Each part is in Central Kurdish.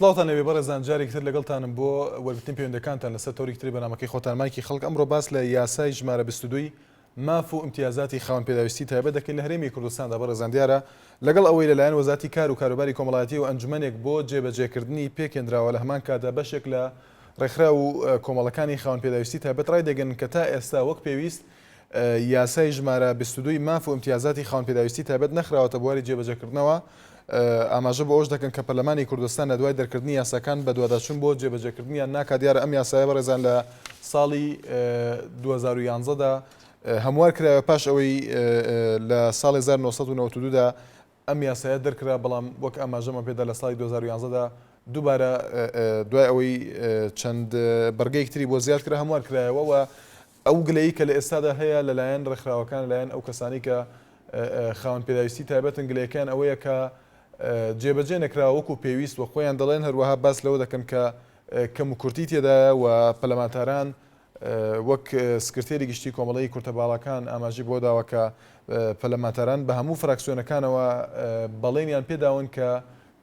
سڵاوتان لەوێ بەڕێزان جارێکتر لەگەڵتانم بۆ وەرگرتنی پەیوەندەکانتان لەسەر تۆڕێکتری بەنامەکەی خۆتان مایکی خەڵک ئەمڕۆ باس لە یاسای ژمارە 22 ماف و امتیازاتی خاوەن پێداویستی تایبەت دەکەین لە هەرێمی کوردستاندا بەڕێزان دیارە لەگەڵ ئەوەی لەلایەن وەزارەتی کار و کاروباری کۆمەڵایەتی و ئەنجومەنێک بۆ جێبەجێکردنی پێکێنراوە لە هەمان کاتدا بەشێک لە ڕێکخرا و کۆمەڵەکانی خاوەن پێداویستی تایبەت ڕای دەگەن کە تا ئێستا وەک پێویست یاسای ژمارە 22 ماف و امتیازاتی خاوەن پێداویستی تایبەت نەخراوەتە بواری جێبەجێکردنەوە ئاماژە بە ئەوش دەکەن کە پەرلەمانی کوردستان لە دوای دەرکردنی یاساکان بە دوواداچوون بۆ جێبەجێکردنیان ناکات. دیارە ئەم یاسایە بەڕێزان لە ساڵی 2011دا هەموار کرایەوە پاش ئەوەی لە ساڵی 1992دا ئەم یاسایە دەرکرا، بەڵام وەک ئاماژەمە پێدا لە ساڵی 2011دا دووبارە دوای ئەوەی چەند بەرگەیەکتری بۆ زیاد کرا هەموار کرایەوە و ئەو گلەیی کە لە ئێستادا هەیە لەلایەن ڕێکخراوەکان لەلایەن ئەو کەسانی کە خاوەن پێداویستی تایبەتن گلەیەکان ئەوەیە کە جێبەجێ نەکراوە وەکو پێویست و خۆیان دەڵێن هەروەها باس لەوە دەکەن کە کەم و کورتی تێدایە و پەرلەمانتاران وەک سکرتێری گشتی کۆمەڵەی کورتەباڵەکان ئاماژی بۆ داوە کە پەرلەمانتاران بە هەموو فراکسیۆنەکانەوە بەڵێنیان پێداون کە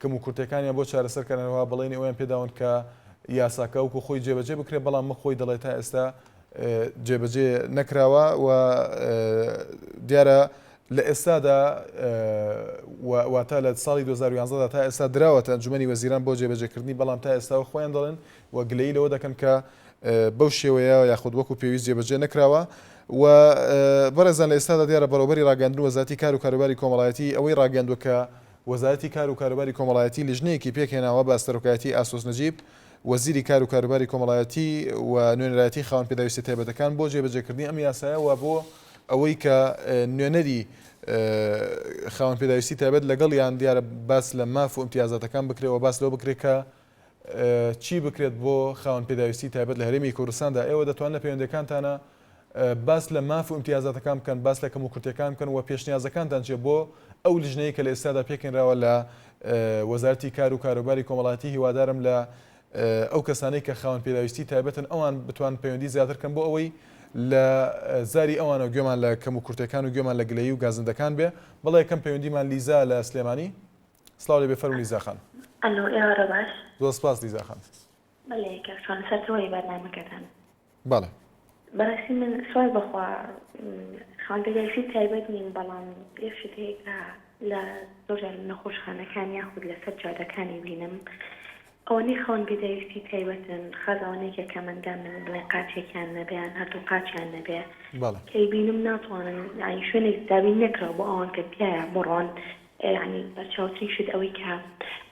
کەم و کورتەکانیان بۆ چارەسەرکردنەوە بەڵێنی ئەویان پێداون کە یاساکە وەکو خۆی جێبەجێ بکرێت، بەڵام خۆی دەڵێت تا ئێستا جێبەجێ نەکراوە و دیارە لە ئێستادا واتە لە ساڵی 2011دا تا ئێستا دراوەتە ئەنجومەنی وەزیران بۆ جێبەجێکردنی، بەڵام تا ئێستا خۆیان دەڵێن و گلەیی لەوە دەکەن کە بەو شێوەیە یاخود وەکو پێویست جێبەجێ نەکراوە. و بەڕێزان لە ئێستادا دیارە بەڕێوەبەری ڕاگەاندن وەزارەتی کار و کاروباری کۆمەڵایەتی ئەوەی ڕاگەاندووە کە وەزارەتی کار و کاروباری کۆمەڵایەتی لیژنەیەکی پێکهێناوە بە ئەستەرۆکایەتی ئاسۆس نەجیب وەزیری کار و کاروباری کۆمەڵایەتی و نوێنەرایەتی خاوەن پێداویستی تایبەتەکان بۆ جێبەجێکردنی ئەم یاسایە و بۆ ئەوەی کە نوێنەری خاوەن پێداویستی تایبەت لەگەڵیان دیارە باس لە ماف و امتیازاتەکان بکرێت و باس لەوە بکرێت کە چی بکرێت بۆ خاوەن پێداویستی تایبەت لە هەرێمی کوردستاندا. ئێوە دەتوانن لە پەیوەندەکانتانە باس لە ماف و امتیازاتەکان بکەن، باس لە کەم و کورتەکان بکەن و پێشنیازەکانتان چێ بۆ ئەو لیژنەیە کە لە ئێستادا پێکێنراوە لە وەزارەتی کار و کاروباری کۆمەڵایەتی. هیوادارم لە ئەو کەسانەی کە خاوەن پێداویستی تایبەتن ئەوان بتوان پەیوەندی زیاتر بکەن بۆ ئەوەی لە زاری ئەوانە گوێمان لە کەم و کورتەکان و گوێمان لە گلەیی و گازندەکان بێ. بەڵێ یەکەم پەیوەندیمان لیزا لە سلێمانی. سڵاو لێبێ فەرموو لیزا خان. ئەلۆ ئێوارە باش. زۆر سپاس لیزا خان. بەڵێ کەسان سەرەوەی بەرنامەکەتان. بەڵێ. بەڕاستی من سوای بەخوا خاوەن پێداویستی تایبەت نین، بەڵام پێشت هەیە لە زۆر نەخۆشخانەکان یاخود لەسەر جادەکانی بینم ئەوەی خاوەن پێداویستی تایبەتن خەزاوانێکە کە مندان بڵێ قاچێکیان نەبێیان هەردوو قاچیان نەبێ کەی بینم ناتوانن یعنی شوێنێک دابین نەکراوە بۆ ئەوان کە پیایە بڕۆن ینی بەرچاوتری شت ئەوەی کە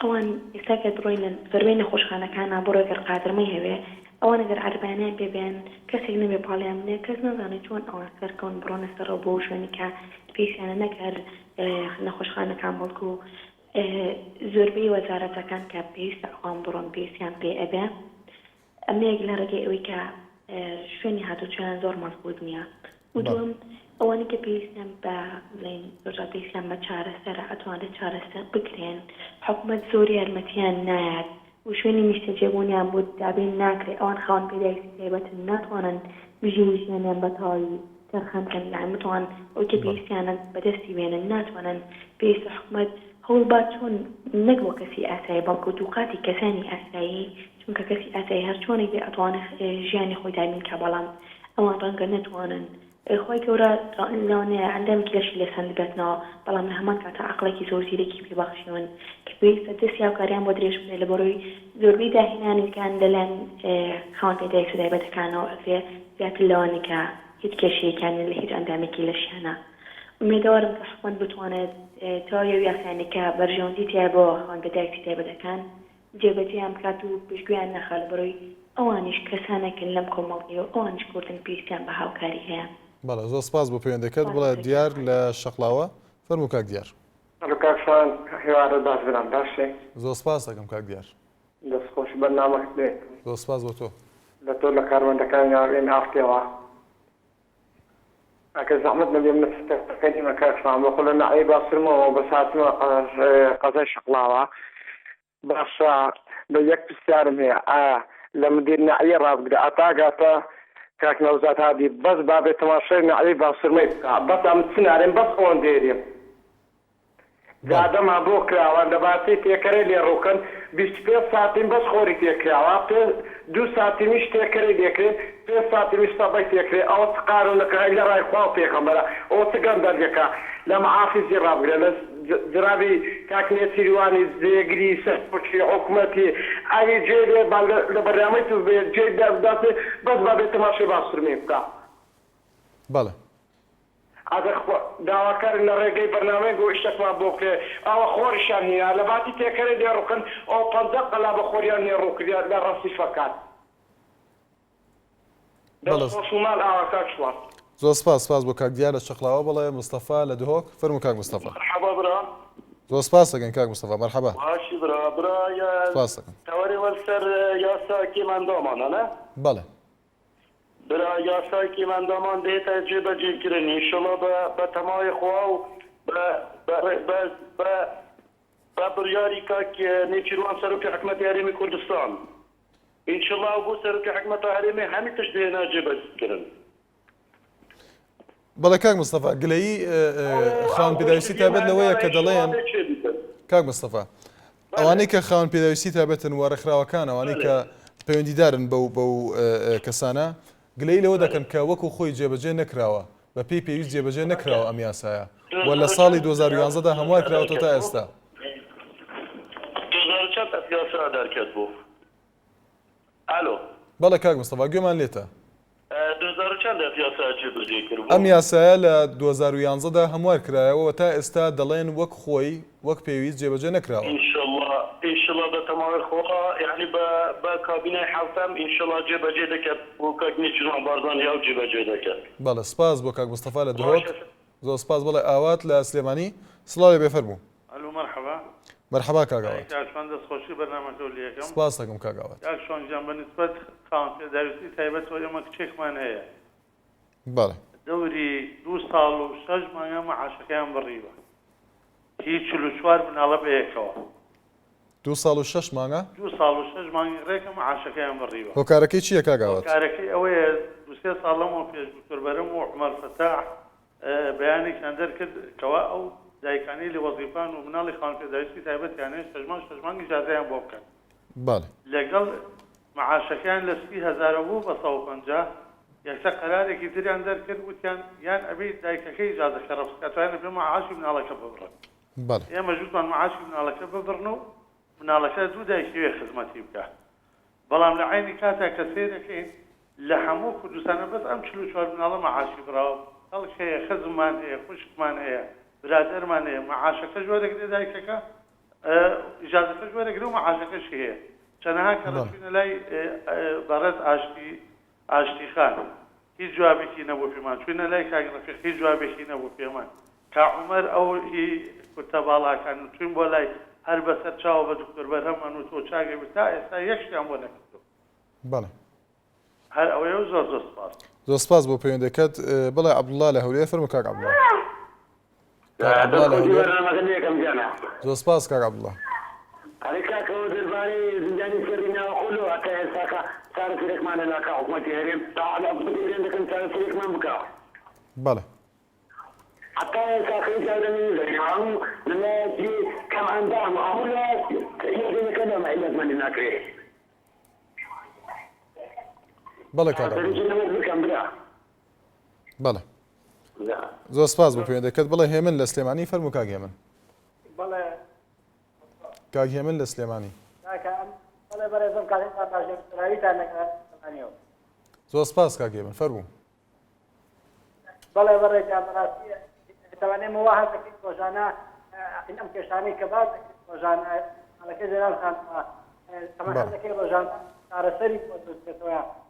ئەوان ئێستا کە بڕۆین لە زۆربەی نەخۆشخانەکانە بڕۆ گەر قادرمەی هەوێ ئەوان ئەگەر عەربانیان پێبێن کەسێک نەبێ پاڵیان بنێ کەس نازانێت چۆن ئەوان سەرکەون بڕۆنە سەرەوە بۆ شوێنی کە پێویستیانە نەکەر نەخۆشخانەکان بەڵکو زۆربەی وەزارەتەکان کە پێویستە ئەوان بڕۆن پێویستیان پێ ئەبێ ئەمەیەک لە ڕێگەی ئەوەی کە شوێنی هاتوچۆیان زۆر مەزبوط نییە. و دووەم ئەوانە کە پێویستیان بە بڵێن زۆرجار پێویستیان بە چارەسەرە ئەتوانێت چارەسەر بکرێن، حکوومەت زۆر یارمەتیان نایەت و شوێنی نیشتەجێبوونیان بۆ دابین ناکرێت. ئەوان خاوەن پێداویستی تایبەتن ناتوانن ژینیان بەتەواوی تەرخانکەن لەمتوان ئەو کە پێویستیانە بەدەستی وێنن ناتوانن. پێویستە حکوومەت هەوڵ با چۆن نەک بۆ کەسی ئاسایی بەڵکو دووقاتی کەسانی ئاسایی، چونکە کەسی ئاسایی هەر چۆنێک بێ ئەتوانێت ژیانی خۆی دابین کە بەڵام ئەوان ڕەنگە نەتوانن. خۆی گەورە لەوانەیە ئەندامێکی لەشی لەسەند بێتنەوە، بەڵام لە هەمان کاتە عەقڵێکی زۆر زیرەکی پێبەخشیون کە پێویستە دەستی هاوکاریان بۆ درێژ بێت لە بەڕۆی زۆربەی داهێنانێکان لەلایەن خاوەن پێداویستی تایبەتەکانەوە ئەفێ زیاتر لەوانەیە کە هیچ کێشەیەکیان لە هیچ ئەندامێکی لەشیانە. ئومێدەوارم کە حکوومەت بتوانێت تەواوی یاسایانێکە بەرژەوەندی تیا بۆ خاوەن پێداویستی تایبەتەکان جێبەجێیان بکات و پشتگویان نەخات بەڕۆی ئەوانیش کەسانێکن لەم کۆمەڵگەیە و ئەوانیش کورتن پێویستیان بە هاوکاری هەیە. بەڵێ زۆر سپاس بۆ پەیوەندەکەت. بڵێ دیار لە شەقڵاوە. فەرموو کاک دیار. کاکسان هێوارە باش برام باشێ. زۆر سپاس دەکەم کاک دیار. دەستخۆش بەرنامەکەت بێ. زۆر سپاس بۆ تۆ. لە تۆ لە کارمەندەکانی هاوێن ئافتێەوە ئەگە زەحمەت نەبێ من سەکەنیمە کاکسان بەخۆ لە نەعەی باسرمەوە بە ساتمە قەزای شەقڵاوە باشە بە یەک پرسیارم هەیە لە مدیر نەعەیە ڕابگرە ئەتاگاتە کاک نەوزاد هادی بەس بابێت تەماشای نەعەی باسرمەی بکە بەس ئەم چنارێن بەس ئەوەن دێرێم جادەما بۆ کراوە لە باسی تێکەرەی لێ ڕووکەن 25 ساتیم بەس خۆری تێکراوە 2 ساتیمیش تێکەرەی دێکرێت 5 ساتیمیش سەبەی تێکرێت ئەوە چ قانونەکە لە ڕای خوا و پێغەمبەرە ئەوە چ گەندەرگەکە لە محافیزی ڕابگرێ لە جرابی کاکنێ سیروانی زێگری سەرپۆچی حکوومەتی ئەوی جێ لە بەرنامەی تو بێت جێ دەرداتێ بەس با بێت تەماشای باسوورمێ بکە بەڵێ داواکارن لە ڕێگەی بەرنامەی گۆشتێکمان بۆ کرێ ئەوە خۆریشان نییە لە باتی تێکەرە دێڕووکن ئەو 50 قەلا بە خۆریان نێڕووکریا لە ڕەسیفەکان دەسڵمان ئاواکار چوان زۆر سپاس بۆ کاک دیارە شەقلاوە بڵێ مستەفا لە دهۆک فەرموو کاک مستەفا مرحبا برا زۆر سپاس دەکەین کاک مستەفا مەرحەبا باشی برا سپاس دەکەم تەوەری وەرسەر یاساکی مندامانە نە بەڵێ برا یاساکی مندامان دێتە جێبەجێکردن ئینشەڵا بە تەمای خوا و بە بڕیاری کاک نێچیروان سەرۆکی حکومەتی هەرێمی کوردستان ئینشەڵا بۆ سەرۆکی حکومەتی هەرێمی هەمی تشت دێنە جێبەجێکردن بەڵێ کاک مستەفا گلەیی خاوەن پێداویستی تایبەت لەوەیە کە دەڵێن کاک مستەفا ئەوانەی کە خاوەن پێداویستی تایبەتن وەرەخراوەکان ئەوانەی کە پەیوەندیدارن بەو کەسانە گلەی لەوە دەکەن کە وەکو خۆی جێبەجێ نەکراوە بە پێی پێویست جێبەجێ نەکراوە ئەم یاسایە و لە ساڵی 2011دا هەموار کراوەتەوە تا ئێستا 2004 یاسا دەرکەت بوو ئالۆ بەڵێ کاک مستەفا گوێمان لێتە 2004 یاسا جێبەجێ کرد ئەم یاسایە لە 2011دا هەموار کرایەوە تا ئێستا دەڵێن وەک خۆی وەک پێویست جێبەجێ نەکراوە ئینشەڵا بە تەماوی خۆڵا یعنی بە کابینای حوتەم ئینشەڵا جێبەجێ دەکات بۆ کاک نێچیروان بارزانیا و جێبەجێ دەکات بەڵێ سپاس بۆ کاک مستەفا لە دهۆک زۆر سپاس بڵێ ئاوات لە سلێمانی سڵاوی بێفەرموو الو مرحبا مەرحەبا کاک ئاوات کاکشان دەستخۆشی بەرنامەکە لە یەکەم سپاس دەکەم کاک ئاوات کاکشان گیان بەنسبەت خاوەن پێداویستی تایبەتەوە ئێمە کچێکمان هەیە بەڵێ دەوری 2 ساڵ و 6 مانگە مەعاشەکەیان بڕیوە هیچ 44 بناڵە بەیەکەوە 2 ساڵ و 6 مانگە 2 ساڵ و 6 مانگی ڕێکە مەعاشەکەیان بڕیوە هۆکارەکەی چییە کاک ئاوات کارەکەی ئەوەیە 2 ساڵ لەمەوە پێش دکتۆربەرم و عومەر فەتاح بەیانێکیان دەرکرد کەوا ئەو دایکانی لە وەزیفان و مناڵی خاوەن پێداویستی تایبەتیانەیە 6 مانگی ئیجازەیان بۆ بکەن بەڵێ لەگەڵ معاشەکەیان لە 30,000 بوو بە 150 یەکسەر قەرارێکی تریان دەرکرد وتیان یان ئەبێ دایکەکەی ئیجازەکە ڕەفسکاتوانە بێ معاشی مناڵەکە ببڕن بەڵێ ئێمە ژووتمان معاشی مناڵەکە ببڕن و مناڵەکە دوو دایکەوێ خزمەتی بکە بەڵام لە عینی کاتا کە سێرەکەین لە هەموو کوردستانە بەس ئەم 44 مناڵە معاشی براوە خەڵک هەیە خزممان هەیە خوشکمان هەیە برادەرمان هەیە معاشەکە وەرەگرێ دایکەکە ئیجازەکەش وەرەگرێ و معاشەکەش هەیە چەنەها کە ڕەچوینە لای بەڕێز ئاشتی خان هیچ جوابێکی نەبوو پێمان چوینە لای کاک ڕەفیق هیچ جوابێکی نەبوو پێمان کا عومەر ئەو هی کورتە باڵاکان چوین بۆ لای هەر بەسەر چاوە بە دکتۆر بەرهەمان و تۆ چاگەی تا ئێستا یەکشتیان بۆ نەکردو بەڵێ هەر ئەوەیە و زۆر سپاس زۆر سپاس بۆ پەیوەندەکەت بڵێ عەبدوڵڵا لە هەولێر فەرموو کاک عەبدوڵڵا زۆر سپاس کاک عەبدوڵڵا هەرێکاکەوە دەربارەی زیندانی سەری ناوەخۆلۆ هەتا ئێستاکە چارەسەرێکمانە لاکە حکوومەتی هەرێم تا عەلا بگرێن دەکەن چارەسەرێکمان بکەوە بەڵێ حتى كاخي جاي هەموو لەلایەکی کەم ئەندام هەموو لایەکە لەمە عیلەتمان ناکرێ بەڵێ کاک بکەم برا بەڵێ زۆر سپاس بۆ پەیوەندەکەت بڵێ هێمن لە سلێمانی فەرموو کاک هێمن بەڵێ کاک هێمن لە سلێمانی بەڵێ بەڕێزم کاتێکتا باشراویتان نەکەیەوە زۆر سپاس کاک هێمن فەرموو بەڵێ بەڕێجان بەڕاستی دەتوانێت وا هەستەکەین ڕۆژانە ئەم کێشانەی کە باز ڕۆژانە هەڵەکەی جێناوتان تەماشاکەی ڕۆژانە چارەسەری بۆ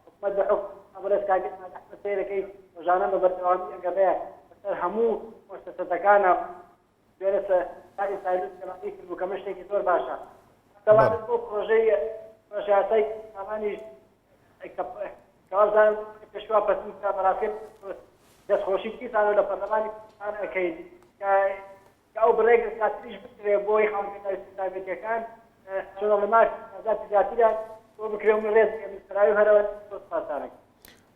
حکومەت بە حکم ئەبرز کاگەتمان ئەحمەد سەیرەکەی ڕۆژانە بە بەردەوامی ئەگەبەیە بەسەر هەموو مؤسسەتەکانە دوێنە ساری سایلوت کەمانی کرد و کەمە شتێکی زۆر باشە دەوانێت بۆ پرۆژەی پرۆژەیاسای ئامانیش کەوازان پێشوا پەسیمکە بەڕاستی دەستخۆشی کیسانە لە پەرلەمانی کوردستان ئەکەین کە ئەو بڕێک زیاتریش بکرێ بۆی خاوەن پێداویستی تایبەتیەکان جۆنەڵەماش ئازادی زیاتریان بۆ بکرێ و ڕێز سەرایی و هەرەوە زۆر سپاسانێک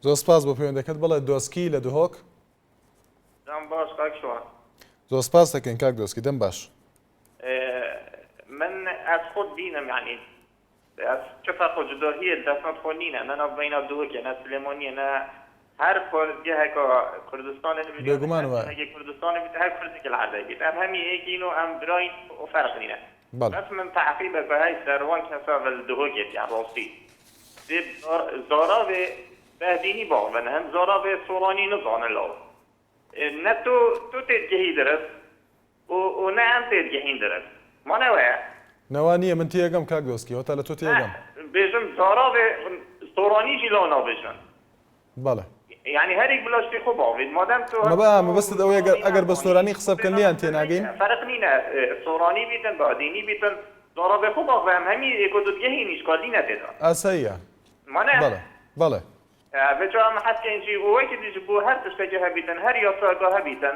زۆر سپاس بۆ پەیوەندەکەت بڵێ دۆسکی لە دهۆک دەم باش کاکشوان زۆر سپاس دەکەین کاک دۆسکی دەم باش نینم یعنی چه فرق جداهی دستان خونینه نه بین دوگی نه سلیمانی نه هر پارتگاه که کردستان نمیده بگمان و اگه کردستان بیت هر کردی که العاده بیت هم اینو هم براین و فرق نینه بس من تعقیب به های سروان کسا ول دوگی يعني راستی دب زارا به بهدینی با و هم زارا به سورانی نزان الله نه تو تدگهی درست و نه هم تدگهی درست ما نواه نوانیه من تیگم کاک دوسکی و تا تو تیگم بیشم زارا به سورانی جلونا بیشن بله يعني هريك بلاشتي خوب عويد مادام تو ما بس دو اگر بسورانی قصب کن لیان تیناگین فرق نینه سورانی بیتن بعدینی بیتن زارا به خوب آفهم همی اکودت گهینیش کالی نتیدا اسایه ما نه بله بله بچه هم حتی اینجی قوی که دیجی بو هر تشتگه بیتن هر یاساگاه بیتن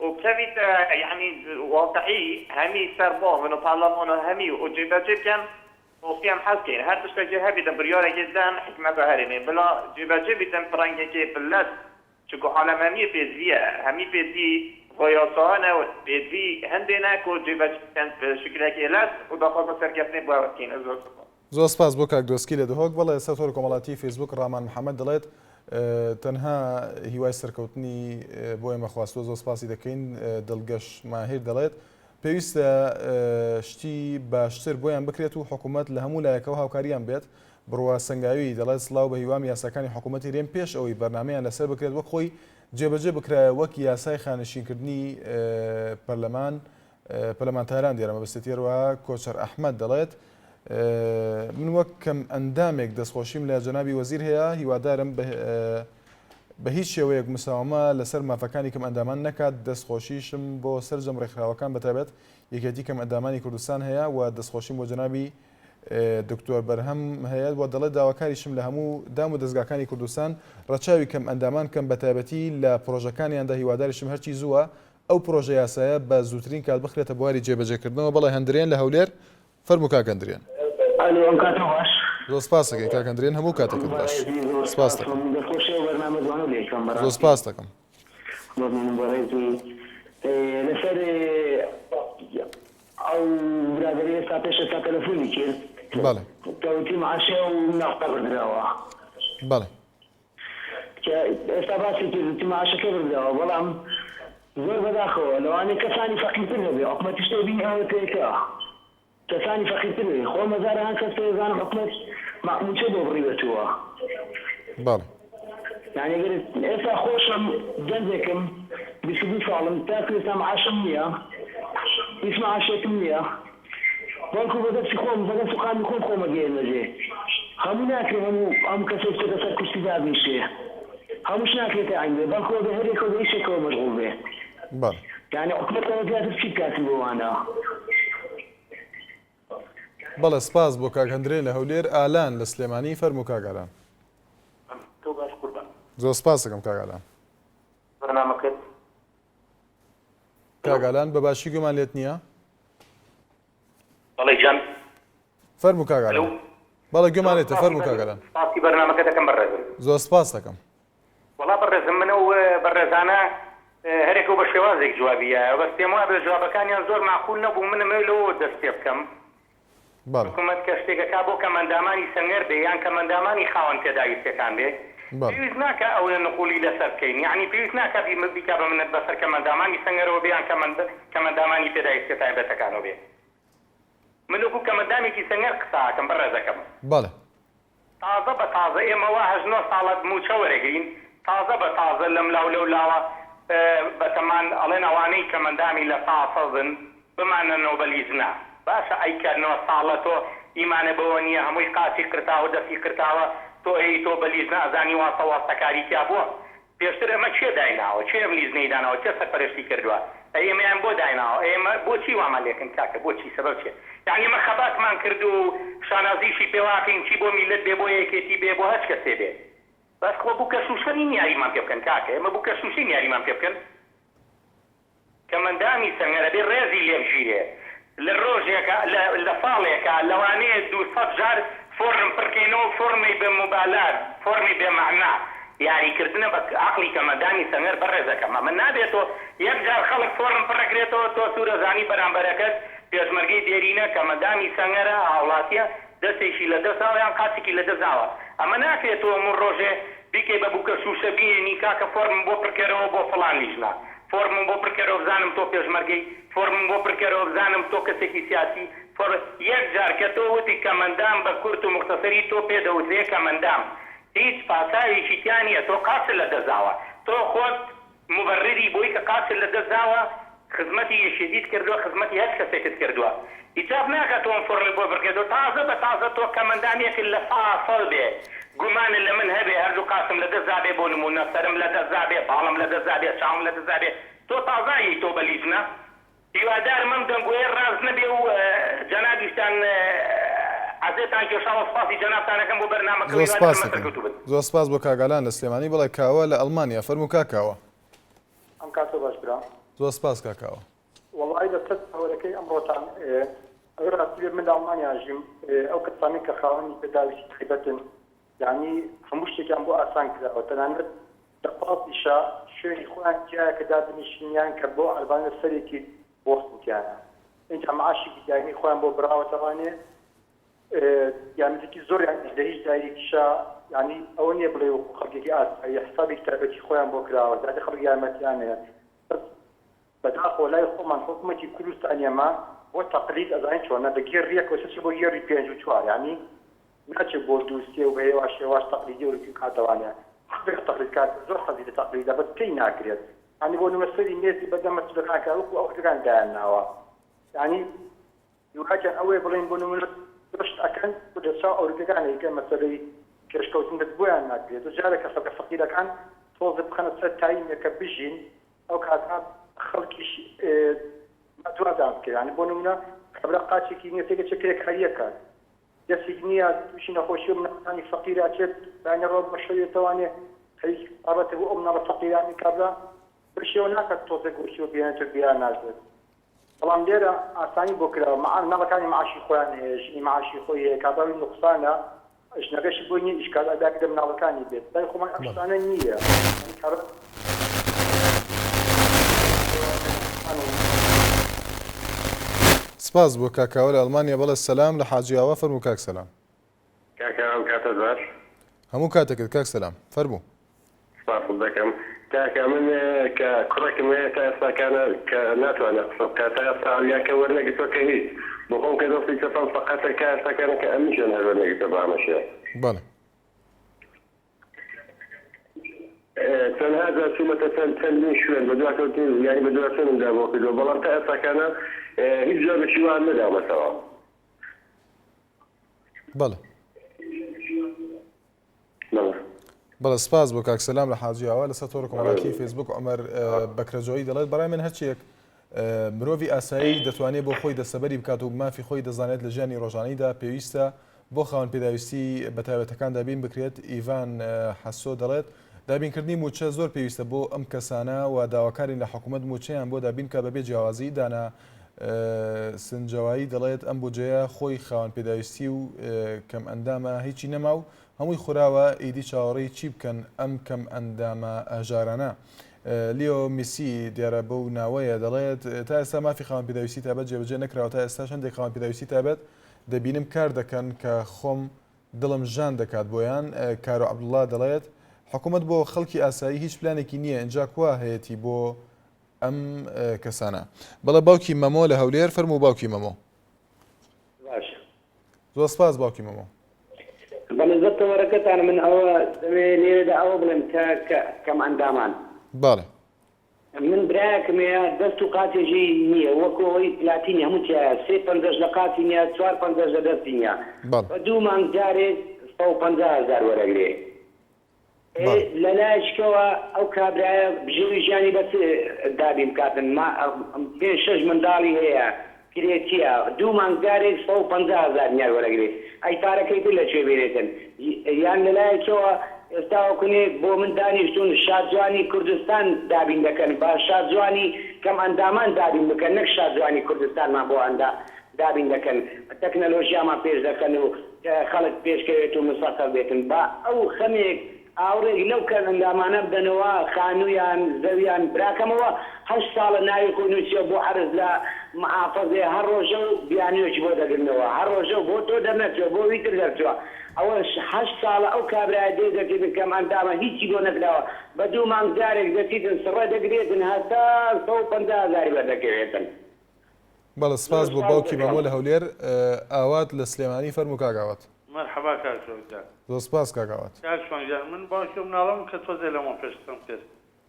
وكتبت يعني واقعي همي سرباه من البرلمان همي وجيب كان وفيهم حسكين هر تشتكي هبي بريارة جدا حكمة هرمي بلا جيب فرنجة كيف اللات شكو على همي بيزية همي بيزي غياصانا وبيزي هندنا كو جيب كان شكلها كيلات ودخل سركتني بوكين زۆر سپاس بۆ کاک دۆسکی لە دهۆک بەڵێ ئێستا تۆر کۆمەڵاتی فیسبوک ڕامان محەممەد دەڵێت تەنها هیوای سەرکەوتنی بۆ ئێمە خواستۆ زۆر سپاسی دەکەین دڵگەش ماهیر دەڵێت پێویستە شتی باشتر بۆیان بکرێت و حکوومەت لە هەموو لایەکەوە هاوکاریان بێت بڕوا سنگاوی دەڵێت سلااو بە هیوام یاساکانی حکوومەتی رێن پێش ئەوەی بەرنمەیان لەسەر بکرێت وەک خۆی جێبەجێ بکرایە وەک یاسای خانشینکردنی پەرلەمانتاران دیارە مەبەستێتیەوە کۆچەر ئەحمەد دەڵێت من وەک کەم ئەندامێک دەستخۆشیم لە جەنابی وەزیر هەیە هیوادارم بە هیچ شێوەیەک مساوامە لەسەر مافەکانی کەم ئەندامان نەکات دەستخۆشیشم بۆ سەرجەم ڕێکخراوەکان بەتابێت یەکێتی کەم ئەندامانی کوردستان هەیە و دەستخۆشیم بۆ جەنابی دکتۆر بەرهەم هەیە و دەڵێت داواکاریشم لە هەموو دام و دەستگاکانی کوردستان ڕەچاوی کەم ئەندامان کەم بەتابەتی لە پرۆژەکانیاندا هیواداریشم هەرچی زووە ئەو پرۆژە یاسایە بە زووترین کات بخرێتە بواری جێبەجێکردنەوە بەڵێ هەندرێن لە هەولێر فەرموو کاکەندرێن زۆر سپاس دەکەین کاکەندرێن هەموو کاتێکت باش سپاس دەکەم زۆر سپاس دەکەم لەسەر ئەو برادری ئێستا پێشە تا تەلەفۆنی کرد بەڵێ کەوتی معاشێ و ناقتا بردراوە بەڵێ ئێستا باسی کردی معاشەکە بردراوە بەڵام زۆر بەداخەوە لەوانەیە کەسانی فەقیرتر هەبێ حکومەتی شتێ بینی ئەوە پێکە کەسانی فەقیرتر هەبێ خۆ مەزارەکان کەس پێزانم حکومەت ماچە بۆ بڕیوەتەوە بەڵێ یعنی ئەگەر ئێستا خۆشم گەنجێکم 22 ساڵم تاکو ئێستا معاشم نییە هیچ معاشێکم نییە بەڵکو بەدەستی خۆم بەدەست سوقامی خۆم خۆمەگەێنەژێ هەموو ناکرێت هەموو کەسێک چێتە سەر کوشتی دابیشێ هەمووش ناکرێتە عینێ بەڵکو بە هەرێکەوە بە ئیشێکەوە مەشغوڵ بێ بەڵێ یعنی حکومەتەوە زیاتر چی بکاتن بۆوانە بەڵێ سپاس بۆ کاکەندرێن لە هەولێر ئالان لە سلێمانی فەرموو کاگالان زۆر سپاس دەکەم کاگالان بەرنامەکەت کاگالان بەباشی گومان لێت نییە بەڵێ جان فەرموو کاگالان بەڵێ گومانێتە فەرموو کاگالان سپاسی بەرنامەکە دەکەم بەڕێزم زۆر سپاس دەکەم وڵا بەڕێزم منە و بەڕێزانە هەرێکەوە بە شێوازێک جوابیە بەس پێم وایە بە جوابەکانیان زۆر معقول نەبوو من لەوە دەست پێ بکەم حکومەت کە شتێکەکە بۆ کەمەندامانی سەنگەر بێ یان کەمەندامانی خاوەن پێداویستەکان بێ پێویست ناکە ئەو نقولی لەسەر بکەین یعنی پێویست ناکە بیکا بە منەت بەسەر کەمەندامانی سەنگەرەوە بێ یان کەمەندامانی پێداویستە تایبەتەکانەوە بێ من وەکو کەمەندامێکی سەنگەر قساکەم بەڕێزەکەم بەڵێ تازە بە تازە ئێمەوە 89 ساڵە موچە وەرەگرین تازە بە تازە لەم لاو لەولاوە بەتەمان ئەڵێن ئەوانەی کەمەندامی لە ساسەدن بمانە نۆبەلیزنا باشە ئەیکردنەوە ساڵە تۆ ئیمانە بەوە نییە هەمووی قاچی کرداوە دەستی کرداوە تۆ تۆ بەلیزنا ئەزانی واسە واستەکاری تیا بووە پێشتر ئەمە چێ دایناوە چێ ئەم لیزنەی داناوە چێ سەرپەرشتی کردووە ئێمەیان بۆ دایناوە ئێمە بۆچی وامان لێکن کاکە بۆچی سەبەب چێ یعنی ئێمە خەباتمان کرد و شانازیشی پێواکەین چی بۆ میلەت بێ بۆ یەکێتی بێ بۆ هەچ کەسێ بێ بەس خۆ بوو کەسوشەنی نیاریمان پێ بکەن کاکە ئێمە بوو کەسوشی نیاریمان پێ بکەن کەمەندامی سەنگەرە بێ ڕێزی لێم ژیرێ لە ڕۆژێکە لە ساڵێکە لەوانەیە 200 جار فۆرم پڕکەینەوە فۆرمی بێ موبالات فۆرمی بێ مەعنا یاریکردنە بە عقلی کەمەندامی سەنگەر بەڕێزەکەم من نابێتەوە یەک جار خەڵک فۆرم پڕەکرێتەوە تۆ سوورەزانی بەرامبەرەکەت پێشمەرگەی دێرینە کە مەدامی سەنگەرە هاوڵاتیە دەستێکی لە دەستاوە یان قاچێکی لە دەستاوە ئەمە ناکرێتەوە من ڕۆژێ بیکەی بە بووکە شوشە بینی کاکە فۆرم بۆ پڕکەرەوە بۆ فڵان لیژنا فۆرمم بۆ پڕکەرەوە بزانم تۆ پێشمەرگەی فۆرمم بۆ پڕکەرەوە بزانم تۆ کەسێکی سیاسی یەک جار کە تۆ وتی کە مەندام بە کورت و مختصری تۆ پێدەوترێ کە مەندام هیچ پاساوێکی تیان نییە تۆ قاچت لە دەستاوە تۆ خۆت مبرری بۆی کە قاچت لە دەستاوە خزمەتی یەشێدیت کردووە خزمەتی هەر کەسێکت کردووە ئیجاب ناکات تۆم فۆرمی بۆ بڕکێتەوە تازە بە تازە تۆ کە مەندامێکت لە فاڵ بێ گومانە لە من هەبێ هەردوو قاسم لە دەستابێ بۆ نمونە سەرم لە دەستابێ باڵم لە دەستابێ چاوم لە دەستابێ تۆ تازایی تۆ بە لیژنە هیوادار مەم دەنگوێ ڕاز نەبێ و جەنابیشتان عەزێتان کێشاوە سپاسی جەنابتانەکەم بۆ بەرنامەکەی زۆر سپاس بۆ کاگالان لە سلێمانی بڵێ کاوە لە ئەڵمانیا فەرموو کاکاوە ئەم کاتۆ باش برا زۆر سپاس کاکاوە وەڵی دەچەت هەوەرەکەی ئەمڕۆتان ئەگەر ڕاستی من لە ئەڵمانیا ژیم ئەو کەسانی کە خاوەنی پێداویستی تایبەتن یعنی هەموو شتێکیان بۆ ئاسان کراوە تەنانەت لە پاڵیشا شوێنی خۆیان تایە کە دادنیشتنیان کە بۆ ئەلبانە سەرێکی بۆستیانە اینجا معاشێکی داینی خۆیان بۆ براوەتەوانێ یانێکی زۆریان لە هیچ دایرێکیشا ینی ئەوە نییە بڵێ و خەڵکێکی ئاسایی حسابێکی تایبەتی خۆیان بۆ کراوە دادە خەڵک یارمەتیانەیە بەداخۆ لای خۆمان حکوومەتی کوردستانیەمە بۆ تەقلید ئەزانین چۆنە لە گێڕ یەک وەسەچ بۆ گێڕی 5 و 4 ینی ناچێت بۆ دووسێ و بە هێوا شێواش تەقلیدی و کاتەوانەیە حقێک تەقلیدکات زۆر حەزی لە تەقلیدە بەس پێی ناکرێت ینی بۆ نوەسەری نێتی بەدەم مەسئولەکان وەکو ئەو شتەکان دایانناوە ینی دووهاکیان ئەوەیە بڵێن بۆ نمونە درشت ئەکەن بۆ دەچاو ئەوروپیەکانێک کە مەسەلەی کێشکەوتن دەست بۆیان ناکرێت و جارێک کە خەڵکە فەقیرەکان تۆزە بخەنە سەر تایینێکە بژین ئەو کاتان خەڵکیش دووادام کرد ینی بۆ نمونە خەبرە قاچێکی نییە تێگە چەکرێک هەریەکە دەستێک نییە تووشی نەخۆشی و منەقەکانی فەقیراچێت بانەڕۆ بەشەوێتەوانێ هەیچ بابەتە بۆ ئەو منەڵە فەقیرانی کابرا بشێوە ناکات تۆزە گۆشی و بێنێتە بیان ناژێت بەڵام لێرە ئاسانی بۆ کراوە نەڵەکانی معاشی خۆیان هەیە ژنی معاشی خۆی هەیە کابراوی نوقسانە ژنەکەشی بۆ نییە ئیشکال ئەداکرێ مناڵەکانی بێت لای خۆمان ئەم شتانە نییە سپاس بۆ کاکاوە لە ئەڵمانیا بەڵێ سەلام لە حاجیاوە فەرموو کاک سەلام کاکەم کاتە باش هەموو کاتێکت کاک سەلام فەرموو سپاس دەکەم کاکە من کە کوڕێکم هەیە تا ئێستاکانە کە ناتوانێت قسە بکات تا ئێستا ئەولیاکە وەرنەگرتووە کە هیچ بۆخۆم کە دەستی سەفەم فەقەتە کە ئێستاکانە کە ئەمیشان هەر وەرنەگرتە بە ئامەشەیە بەڵێ تەنها چوومەتە چەندین شوێن بە دواتەوتی یانی بە دواتەنمدا بۆ کردووە بەڵام تا ئێستاکانە هیچ جۆرێکی وان نەدامەتەوە بەڵێ بەڵێ سپاس بۆ کاک سەلام لە حاجیاوە لەسەر تۆڕ کۆمەڵایەتی فێسبوک عومەر بەکرەجۆیی دەڵێت بەڕای من هەرچیەک مرۆڤی ئاسایی دەتوانێت بۆ خۆی دەسەبەری بکات و مافی خۆی دەزانێت لە ژیانی ڕۆژانەیدا پێویستە بۆ خاوەن پێداویستی بە تایبەتەکان دابین بکرێت ئیڤان حەسۆ دەڵێت دابینکردنی موچە زۆر پێویستە بۆ ئەم کەسانە و داواکارین لە حکوومەت موچەیان بۆ دابین کە بەبێ جیاوازی دانا سنجەوایی دەڵێت ئەم بودجەیە خۆی خاوەن پێداویستی و کەم ئەندامە هیچی نەما و هەمووی خوراوە ئیدی چاوەڕێی چی بکەن ئەم کەم ئەندامە ئاژارانە لیۆ میسی دیارە بەو ناوەیە دەڵێت تا ئێستا مافی خاوەن پێداویستی تایبەت جێبەجێ نەکراوە تا ئێستا هەندێک خاوەن پێداویستی تایبەت دەبینم کار دەکەن کە خۆم دڵم ژان دەکات بۆیان کارۆ عەبدوڵڵا دەڵێت حکوومەت بۆ خەڵکی ئاسایی هیچ پلانێکی نییە ئەنجا کوا هەیەی بۆ ئەم کەسانە بەڵێ باوکی مەمۆ لە هەولێر فەرموو باوکی مەمۆ زۆر سپاس باوکی مەمۆ بەنسبەت تەوەرەکەتان من ئەوە دەوێت لێرەدا ئەوە بڵێم کەم ئەندامان باڵێ من برایەکم هەیە دەست و قاتێژی نییە وەکو ئەوەی پلاتینی هەموو تایە 350 لە قاتی نییە 450 لە دەستی نییە بە 2 مانگ جارێک 150,000 وەرەگرێ لە لایشکەوە ئەو کابرایە بژێوی ژیانی بەس دابین بکاتن 5-6 منداڵی هەیە کرێتیە 2 مانگ جارێک 150,000 نیار وەرەگرێ ئەی پارەکەی تر لەکوێ بێنێتن یان لە لایەکەوە ئێستا وەکوێ بۆ من دانیشتون شادجوانی کوردستان دابین دەکەن با شادجوانی کەم ئەندامان دابین بکەن نەک شادجوانی کوردستانمان بۆ دابین دەکەن تەکنەلۆژیامان پێش دەکەن و خەڵک پێشکەوێت و مسەقەل بێتن با ئەو خەمێک ئاورێک لەو کەم ئەندامانە بدەنەوە خانوویان زەویان براکەمەوە 8 ساڵە ناوی خۆی نووسیە بۆ عەرز لە محافظێ هەر ڕۆژە و بیانیۆکی بۆ دەگرنەوە هەر ڕۆژە بۆ تۆ دەمەچەوە بۆ ویتر دەرچوە ئەوە 8 ساڵە ئەو کابرای دێ دەکردن کەم ئەندامە هیچی بۆ نەکراوە بە 2 مانگ جارێک دەچیتن سڕە دەگرێتن هەتا 150,000 بەردەکەوێتن. بەڵێ سپاس بۆ باوکی بەمۆ لە هەولێر ئاوات لە سلێمانی فەرموو کاگاوات. مرحبا کاکۆجان. زۆر سپاس کاگاوات. کاکشوانجان من باوکی مناڵم کە تۆزێ لەمە پێشتم کرد.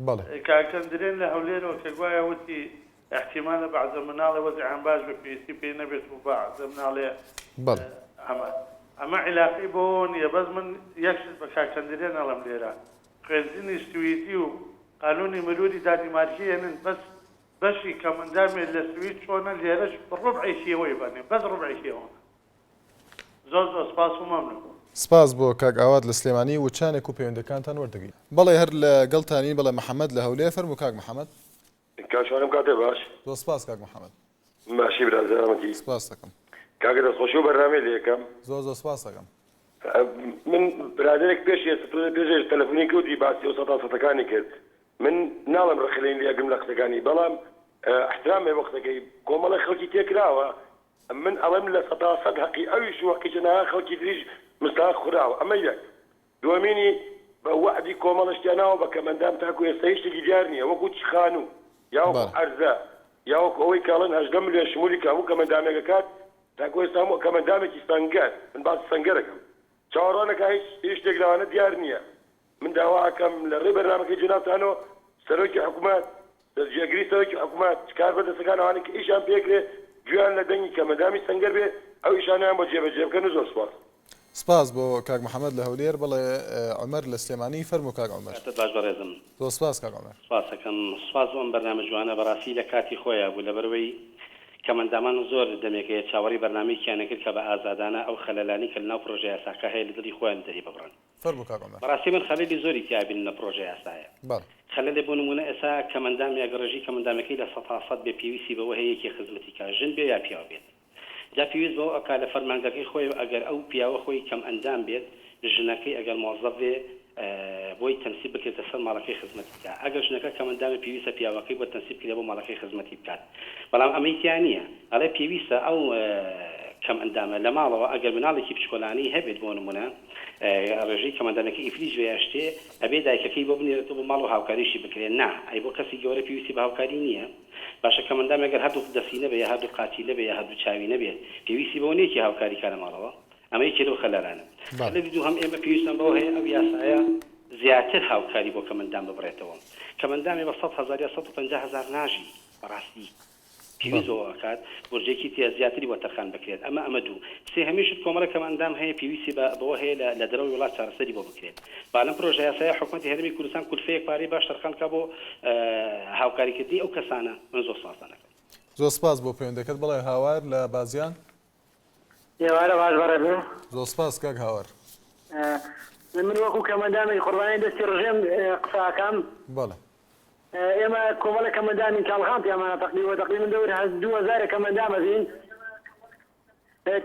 بەڵێ. کاکەندرێن لە هەولێرەوە کە گوایە وتی احتمال بعض مناڵە وەزعیان باش بە پێویستی پێی نەبێت و بعض مناڵێ بەڵێ. ئەمە علاقی بۆ نییە بەس من یەکشت بە کاکەندرێن ئەڵم لێرە خوێندنی سویدی و قانونی مروری دادیمارکیێنن بەس بەشی کەمەندامێت لە سوید چۆنە لێرەش ڕبعی شێوەی بەنێ بەس ڕبعی شێوە. زۆر زۆر سپاس و مەمنون. سپاس بۆ کاک ئاوات لە سلێمانی و چانێک و پەیوەندەکانتان وەردەگرین. بەڵێ هەر لە گەڵتانی بەڵێ محەممەد لە هەولێر فەرموو کاک محەممەد. کاشوانم کاتێ باش. زۆر سپاس کاک محەممەد. باشی برازارمەتی. سپاس دەکەم. کاکە دەستخۆشی و بەرنامەی لێ یەکەم. زۆر سپاس دەکەم. من برادێک پێش تەلەفۆنی کەوتی باسی و سەدەکانی کرد. من ناڵم ڕخلین لێگەم لە قسەکانی بەڵام احترامێ وەختەکەی کۆمەڵە خەڵکی تێکراوە من ئەڵم لە 100% حەقی ئەویش وەقی جەناها خەڵکی تریش مستحق خوراوە ئەمە یەک. دووەمینی بە وعدی کۆمەڵشتیاناوە بە کەمەندام تاکو ئێستا هیچ دیار نییە وەکو چخان و یا عەرزە یا وەکو ئەوەی کاڵن 18 ملیۆن شمولی هەموو کەمەندامێکە کات تاکو ئێستا هەموو کەمەندامێکی سەنگەر من باسی سەنگەرەکەم چاوەڕوانەکە هیچ شتێکراوانە دیار نییە. من داواکەم لە ڕێ بەرنامەکەی جنابتانەوە سەرۆکی حکوومەت دەستگیری سەرۆکی حکوومەت کار بەدەستەکان ئەوانە کە ئیشان پێکرێ گویان لە دەنگی کەمەندامی سەنگەر بێ ئەو ئیشانیان بۆ جێبەجێ بکەن و زۆر سپاس. سپاس بۆ کاک محەممەد لە هەولێر بەڵێ عومەر لە سلێمانی فەرموو کاک عومەر. باش بەڕێزم. زۆر سپاس کاک عومەر. سپاسەکەم سپاس بۆ ئەم بەرنامە جوانە بەڕاستی لە کاتی خۆیان بوو لەبەرەوەی کەمەندامان زۆر دەمێکەیە چاوەڕی بەرنامەیەکیانە کرد کە بە ئازادانە ئەو خەلەلانی کە لەناو پرۆژە یاساکە هەیە لە دڵی خۆیان دەری ببڕن. فەرموو کاک عومەر. بەڕاستی من خەلەلی زۆری تیابین لە پرۆژە یاسایە. خەلەلێ بۆ نمونە ئێستا کەمەندامی ئەگەڕێژی کەمەندامەکەی لە 100% بێ پێویستی بەوە هەیە یەکی خزمەتی کا ژن بێ یا پیاو بێت. جا پێویست بەوە ئەکا لە فەرمانگەکەی خۆی ئەگەر ئەو پیاوە خۆی کەم ئەندام بێت ژنەکەی ئەگەر مۆزەف بێ بۆی تەنسیب بکرێتە سەر ماڵەکەی خزمەتی بکات ئەگەر ژنەکە کەمەندامی پێویستە پیاوەکەی بۆ تەنسیب بکرێت بۆ ماڵەکەی خزمەتی بکات بەڵام ئەمەی تیا نییە ئەڵێ پێویستە ئەو کەم ئەندامە لە ماڵەوە ئەگەر مناڵێکی بچکۆلانی هەبێت بۆ نمونە ڕێژەی کەمەندامەکەی ئیفلیج وێشتێ ئەبێ دایکەکەی بۆ بنێرێتەوە بۆ ماڵ و هاوکاریشی بکرێت نا ئەی بۆ کەسی گەورە پێویستی بە هاوکاری نییە باشە کەمەندام ئەگەر هەردوو دەستی نەبێ یا هەردوو قاتی نەبێ یا هەردوو چاوی نەبێت پێویستی بەوە نێکی هاوکاری کە لە ماڵەوە ئەمە یەکێ لەو خەلەلانە خەلەلی دوو هەم ئێمە پێویستمان بەوە هەیە ئەو یاسایە زیاتر هاوکاری بۆ کەمەندام ببڕێتەوە کەمەندامی بە 100,000 یا 150,000 ناژی بەڕاستی پێویست بۆ ئەکات بورجێکی تیا زیاتری بۆ تەرخان بکرێت ئەمە دوو سێ هەمیشت کۆمەڵە کەمەندام هەیە پێویستی بەوە هەیە لە دەرەوەی وڵات چارەسەری بۆ بکرێت بالەم پرۆژە یاسایە حکوومەتی هەرێمی کوردستان کولفەیەک پارەی باش تەرخان کا بۆ هاوکاریکردنی ئەو کەسانە من زۆر سپاسانەکەم. زۆر سپاس بۆ پەیوەندەکەت بڵێ هاوار لە بازیان. ئێوارە باش بەڕێزم. زۆر سپاس کاک هاوار. من وەکو کەمەندامی قوربانی دەستی ڕژێم قساکەم. بەڵێ. ئێمە کۆمەڵە کەمەندامی کاڵخان پیامانە تقریبا دەوری 2000 کەمەندامەزین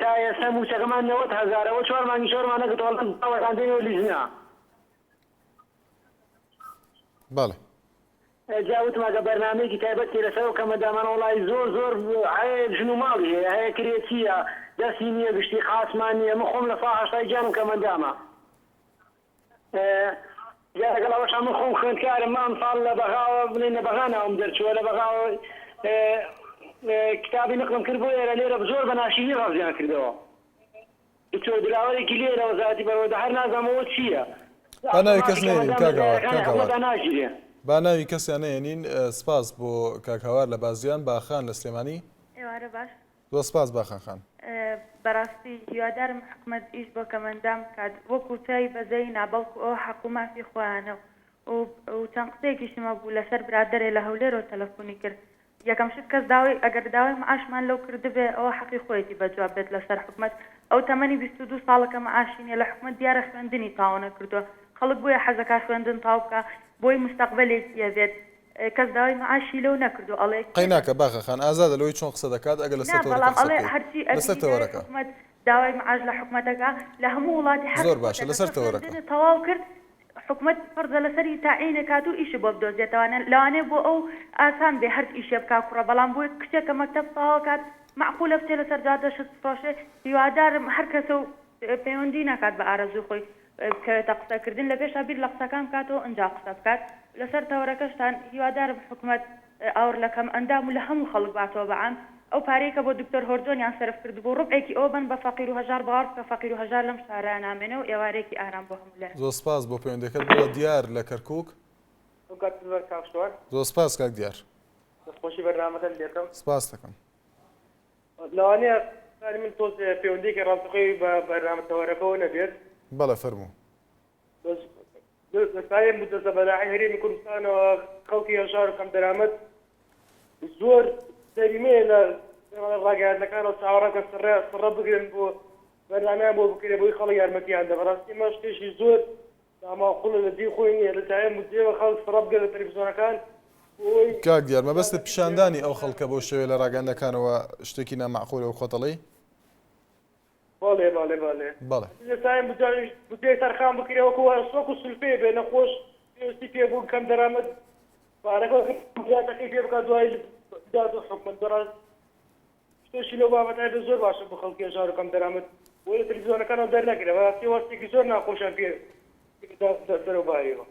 تا ئێستا موچەکەمان 90,000ەوە 4 مانگی 4 مانە گەتۆڵن باوەکاندێنەوە لیژنا. بەڵێ. جاوتماگە بەرنامەیەکی تایبەتی لەسەر کەمەندامان وڵی زۆر هەیە ژن و ماڵی هەیە کرێچیە دەستی نییە گشتی قاسمان نییە من خۆم لە فاحشای جانم کەمەندامە. لەگەڵ ئەوەش من خۆم خوێندکارم مام ساڵ لە بەغاوە بڵێنە بەغانەوەم دەرچووە لە بەغاوە کتابی نقلم کرد بۆ ئێرە لێرە زۆر بە ناشیوی ڕازیان کردەوە چۆ دراوەیەکی لێرە وەزارەتی بەرەوەدا هەر نازانەوە چییە با ناوی کەس نێنین کاک هاوار با ناوی کەسیان نێنین. سپاس بۆ کاک هاوار لە بازیان باخان لە سلێمانی. ئێوارە باش زۆر سپاس باخان خان. بەڕاستی هیوادارم حکوومەت ئیش بۆ کەمەندام بکات وەکو چای بەزەی نابەڵکو ئەو حکوومەتی خۆیانە و چەند قسەیەکیشمە بوو لەسەر برادەرێ لە هەولێرەوە تەلەفۆنی کرد یەکەم شت کەس داوای ئەگەر داوای معاشمان لەو کردبێ ئەوە حەقی خۆیەتی بەجواب بێت لەسەر حکوومەت ئەو تەمەنی 22 ساڵەکە معاشی نیە لە حکوومەت دیارە خوێندنی تاوە نەکردووە خەڵک بۆیە حەزەکە خوێندن تاو بکە بۆی مستەقبەلێکی هەبێت کەس داوای معاشی لەو نەکردو ئەڵێ قەیناکە باخە خان ئازادە لەوەی چۆن قسە دەکات ئەگەر لەسەر حکوومەت داوای معاش لە حکوومەتەکە لە هەموو وڵاتی زۆر باشە لەسەر تەوەرەکە تەواو کرد حکومت فەرزە لەسەری تاعینە کات و ئیشی بۆ بدۆزێتەوانە لەوانەیە بۆ ئەو ئاسان بێ هەر ئیشێ بکا کوڕە بەڵام بۆ کچێکە مەکتەب ساڵ کات معقولە بچێ لەسەر جادە شت بفرۆشێ هیوادارم هەر کەسە و پەیوەندی ناکات بە ئارەزوو خۆی کەوێتە قسەکردن لە پێشا بیر لە قسەکان بکاتەوە ئەنجا قسە بکات لەسەر تەورەکەشتان هیوادارم حکومەت ئاور لەکەم ئەندام و لە هەموو خەڵک باتەوە بەعام ئەو پارەیەکە بۆ دکتۆر هۆرجۆنیان سەرف کرد بۆ ڕوبعێکی ئەوە بن بە فەقیر و هەژار باوەڕ بکە فەقیر و هەژار لەم شارە نامێنە و ئێوارێکی ئارام بۆ هەموو لەر زۆر سپاس بۆ پەیوەندەکەت بڵە دیار لە کەرکووک زۆر سپاس کاک دیار خۆشی بەرنامەکە لێکم سپاس دەکەم لەوانەیە من تۆز پەیوەندیکە ڕاستەقەی بە بەرنامەتەوەرەکەەوە نەبێت بەڵێ فەرموو دەستایە مدەزە بەلاعی هەرێمی کوردستانەوە خەڵکی هەژار و کەم دەرامەت زۆر دەریمەیە لە ڕاگەیاندەکانەوە چاوەڕەکە سڕە بگرن بۆ بەرنامەیان بۆ بکرێ بۆی خەڵک یارمەتیان دە بەڕاستی مە شتێکی زۆر ناماقوڵە لە دی خۆی نییە لەتایە مدێوە خەڵک سڕە بگرن لە تەلەڤیزیۆنەکان کاک دیار مەبەستت پیشاندانی ئەو خەڵکە بۆ شێوێ لە ڕاگەندەکانەوە شتێکی نامەعقولە و خۆتەڵی بەڵێ بەڵێ بەڵێ بەڵێ لەتایە بودجێ سەرخان بکرێەوەکەوە سۆک و سولفێ بێ نەخۆش پێویستی پێ بوو کەم دەرامەت پارەکەی پێ بکات دوای داد و حکومەت بەڕاست شتێکی لەو بابەتایە زۆر باشە بۆ خەڵکی هەژار و کەم دەرامەت بۆ لە تەلەڤیزیۆنەکانەوە دەرنەکرێت بەڕاستی وەستێکی زۆر ناخۆشیان پێ دەرەوباریەوە